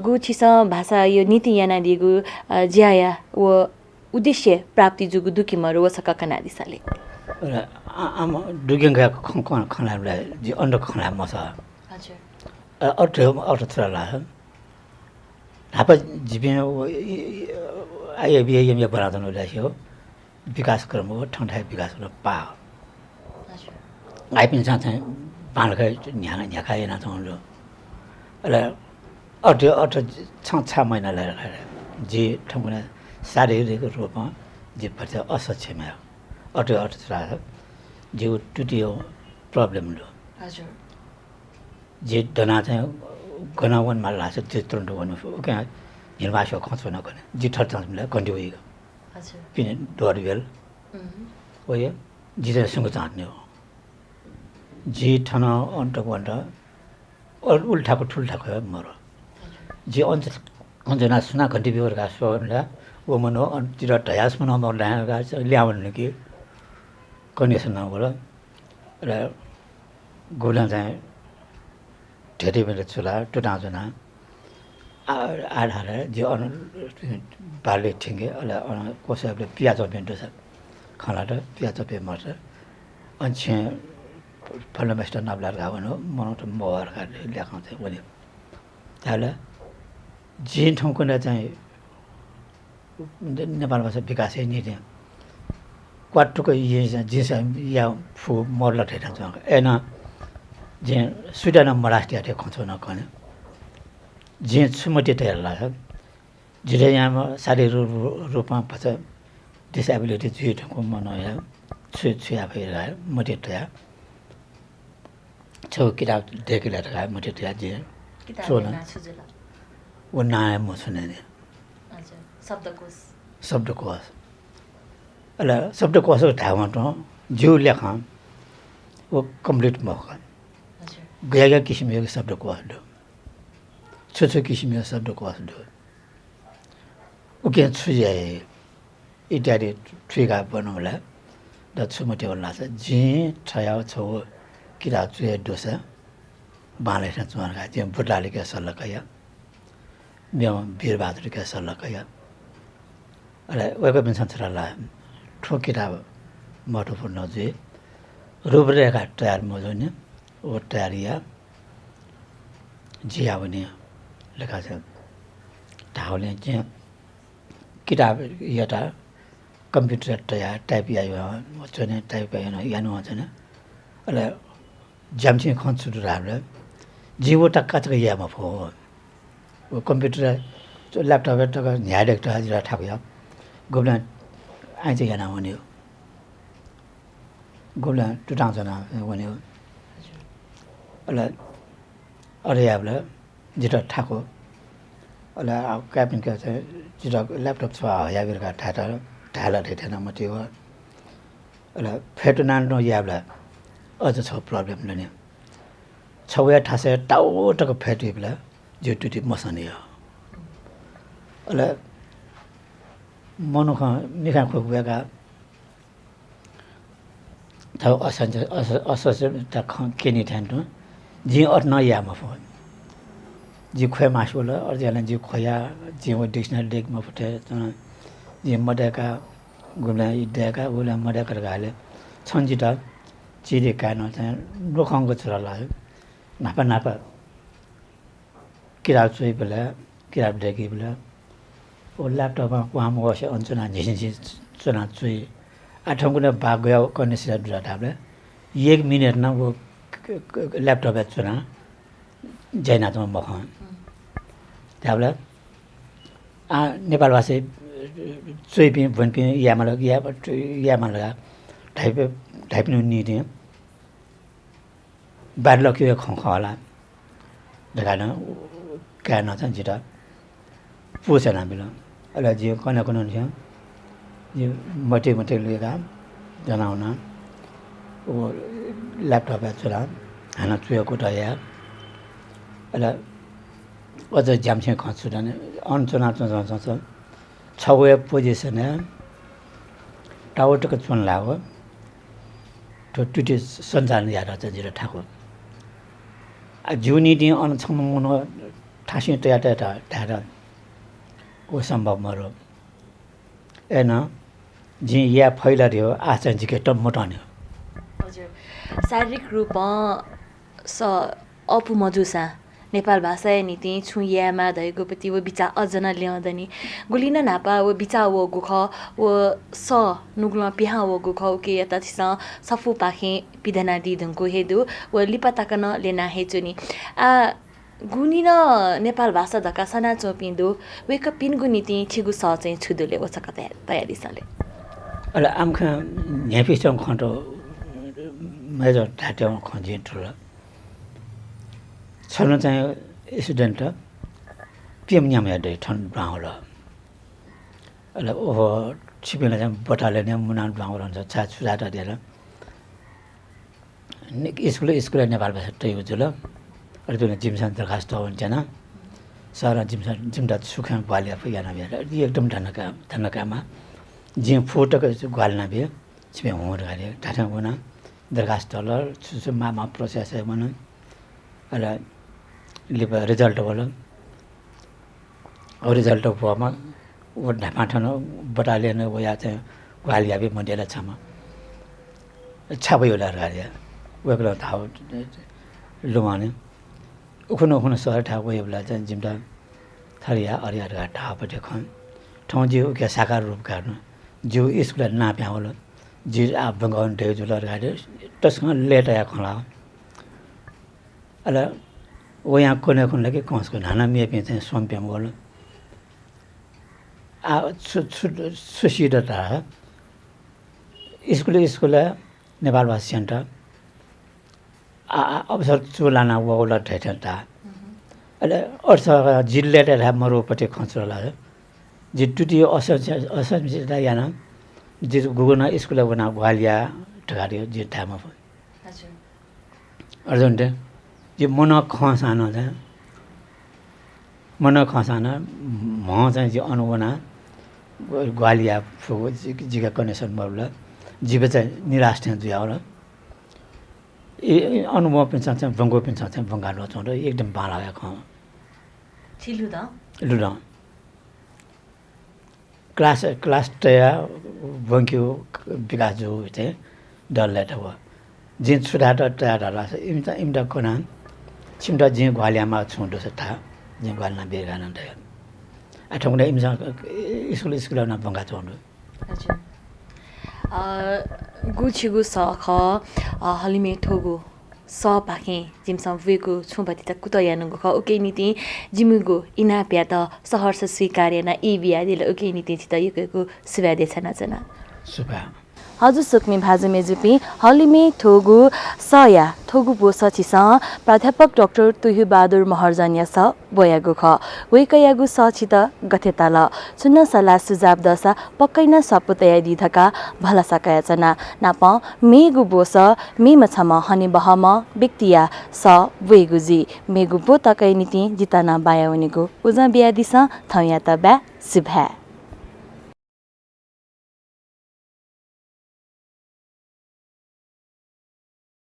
गुछिस भाषा यो नीति याना दिगु ज्याया वो उद्देश्य प्राप्ति जुगु दुकिमरु वो सककना दिसले आम दुगेंगा खनालाई जे अन्डर खना मसा हजुर अटो थ्रला हापा जिबिन आइबिएम या बनाउन लास्यो विकास क्रम हो ठण्डा विकास र पा आइपिन चाहिँ बालकै न्याखा एना चंलो अले अटो 6 महिना लगाएर जे ठमुना शारीरिक रूपमा जे पर्छ असक्षम अटो थ्रा जे टुटियो प्रब्लम लो हजुर जे दना चाहिँ गनावन मा लाछ त्यो तुरन्त भन्नु ओके निर्वासो खन्छ नगर्ने जी ठर चान्सले कन्टिन्यू हजुर पिन डोरबेल ओए जी चाहिँ सँग चाहने हो जी ठन अन्त भन्द उल्टाको ठुल्टाको मरो जी अन्जना सुना घन्टी बिवर गासोला वो मनो अन्तिर ढयास मनो म ल्याउन कि कन्डिसन नगोला र गोला चाहिँ धेरै बेला चुला टुटाउँछन् आधार जे अनु बाले ठिङ्गे अले कसैले प्याज पेन्टो छ खाना त प्याज पे मर्छ अनि फलमेस्टर नबलार गाउनु मनो त मोहर खाले ल्याउँछ भने ताले जे ठाउँको चाहिँ नेपाल भाषा विकासै नि त्यहाँ क्वाटोको जिस या फु मर्ल ठेटा छ एना जे सुडाना मराठीया थे खन्छ न कने जे छुमटे तेला छ जिले यहाँ शारीरिक रूपमा पछ डिसेबिलिटी जुइटको मनया छुया भइरह्यो मटे तया छौ किताब देखेर रहा मटे तया जे सोना वो नाम म सुने नि हजुर शब्दकोश अला शब्दकोश ठाउँमा त जिउ लेखा वो कम्प्लिट मखन गया किसिमको शब्दकोश दो छोटो किसिमको शब्दकोश दो ओके छुयाए इत्यादि ट्रिगा बनाउला द छुमटे होला छ जे छया छौ किरा छुया दोसा बाले छ चुनगा जे बुढाले के सल्लकया म्या वीर बहादुर के सल्लकया अरे वेको बिनसन्थराला ठोकिरा महत्त्वपूर्ण जे रूपरेखा तयार मजोने ओ तयारिया जिया भने लेखा छ ढाउले चाहिँ किताब एउटा कम्प्युटर तयार टाइप आयो मचने टाइप आयो यानु छैन अले ज्यामछि खन्छु राले जीवटा कतको यामा फो ओ कम्प्युटर ल्यापटप टक न्याडेक त हजुर ठाकुया गोब्ला आइज याना हुने हो गोब्ला टुटाउँछन हुने हो अला अरे याबला जिटा ठाको अला क्याबिन का चाहिँ जिटा ल्यापटप छ याबिरका ढाला ठेठना मटे हो अला फेटनान नो याबला अझ छ प्रब्लम लने छौया ठासे टाउटको फेटिबला जो टुटी मसने हो अला मनुख निखा खोगेका थाउ असस त केनी थान्टु जी अट न यामा फोन जी खोया मासुला अर्जना जी खोया जी वो डिक्शनरी डेक म फुटे जी मडका गुला इडेका गुला मडका गाले छन्जिता चिरे कान चाहिँ नोखंगो छरला नापा किराब चाहिँ बेला किराब डेकी बेला ओ ल्यापटपमा वाम वसे अञ्चना झिझि चना चाहिँ आठौँगुना भाग गयो कनेक्सन दुरा ढाबले 1 मिनेट न वो ल्यापटप चुना जैना त मख ढाबले नेपाल भाषा 最边文边亚马了亚马了，台边你的，白了就空好了，那个呢，干了咱知道，不是那边了，后来就可能听，就没得那个，然后呢，我 laptop 出来，还能最后过到呀，后来。我在讲前看出来呢，按照那种，超越position呢，到我这个村来我，就对这生产业的这些他会，啊，就你的按从我那，他现在的，我上班嘛了，哎呢，今也拍了的，啊，这几个都没当的。हजुर शारीरिक रूपमा स अपु मजुसा नेपाल भाषा नीति छुयामा धैको पति वो बिचा अजना ल्याउँदनी गुलिना नापा वो बिचा वो गुख वो स नुग्ला पिहा वो गुख के यता थिस सफु पाखे पिधना दिदनको हेदु वो लिपताकन लेना हेचुनी आ गुनिन नेपाल भाषा धका सना चोपिन्दु वेक पिन गुनीति छिगु स चाहिँ छुदुले वो सकत तयारी सले अला आमखा न्यापिसम खन्तो मेरो ठाट्याउ खन्जे ठुलो छन चाहिँ स्टुडेन्ट पिएम न्यामे दे ठन ब्राउला अला ओ छिपेला चाहिँ बटाले ने मुनान ब्राउला हुन्छ छा छुराटा दिएर स्कुल नेपाल भाषा तै जुल अरु त्यो जिमसन दरखास्त हुन्छ न सारा जिमदा सुखा बालिया फयाना बिया एकदम धनकामा जिम फोटोको ग्वालना बिया छिपे होर गरे टाटा गुना दरखास्त ल सुसु मामा प्रोसेस है मन अला लिप रिजल्ट होला और रिजल्ट फमा वो ढापाठन बटालियन वो या चाहिँ ग्वालिया बे मन्डेला छमा छाबै होला गरे वेगला थाउ लुमाने उखुन सर ठा वेबला चाहिँ जिमदा थरिया अरिया ठा पटे खन ठाउँ जिउ के साकार रूप गर्न जो स्कुल ना प्याउल जी आप बंगाउन दे जुलर गाडे तसँग लेट आया खला अला वो यहाँ कोने लगे कसको नाना मे पे चाहिँ सोम्प्याम गर्नु आ सुसिडता स्कुल नेपाल भाषा सेन्टर अवसर चुलाना वला ठेठता अले अर्थ जिल्लेट मरोपटे खन्छला जी टुटी असंसिता याना जी गुगुना स्कुल बना ग्वालिया ठगारियो जी थामा हजुर अर्जुनले जी मन खसाना छ मन खसाना म चाहिँ जी अनुबना ग्वालिया फुगो जीका कनेक्सन मरला जीव चाहिँ निराश थियो जुयाउला अनुभव पनि छ बंगो पनि छ बंगाल छ एकदम बाला ख छिलुदा लुदा क्लास तया बंक्यो विकास जो चाहिँ डल्ले त हो जिन सुधार तया डला इमदा कोना छिमदा जिन ग्वालियामा छुँदो छ था जिन ग्वालना बेगाना त अठौँडा इमसा स्कुलना बंगा छुँदो हजुर गुछिगु सख हलिमे ठोगु स पाखे जिमसा वेगु छुबति त कुत यानुगु ख ओके नीति जिमुगु इना प्या त सहर्ष स्वीकार्यना इ बिया दिल ओके नीति त यकको सुवादे छना जना सुबा हजुर सुक्मी भाजुमे जुपी हलिमे ठोगु सया ठोगु बोस छिस प्राध्यापक डाक्टर तुयु बहादुर महार्जन यस बोयागु ख वेकयागु स छित गथेताल सुन्न सल्लाह सुझाव दसा पक्कैना सपुतया दिधका भला सकायचना नाप मेगु बोस मेम छम हने बहम व्यक्तिया स वेगुजी मेगु बो तकै नीति जितना बायाउनेगु उजा बिया दिस थौया त बा सुभा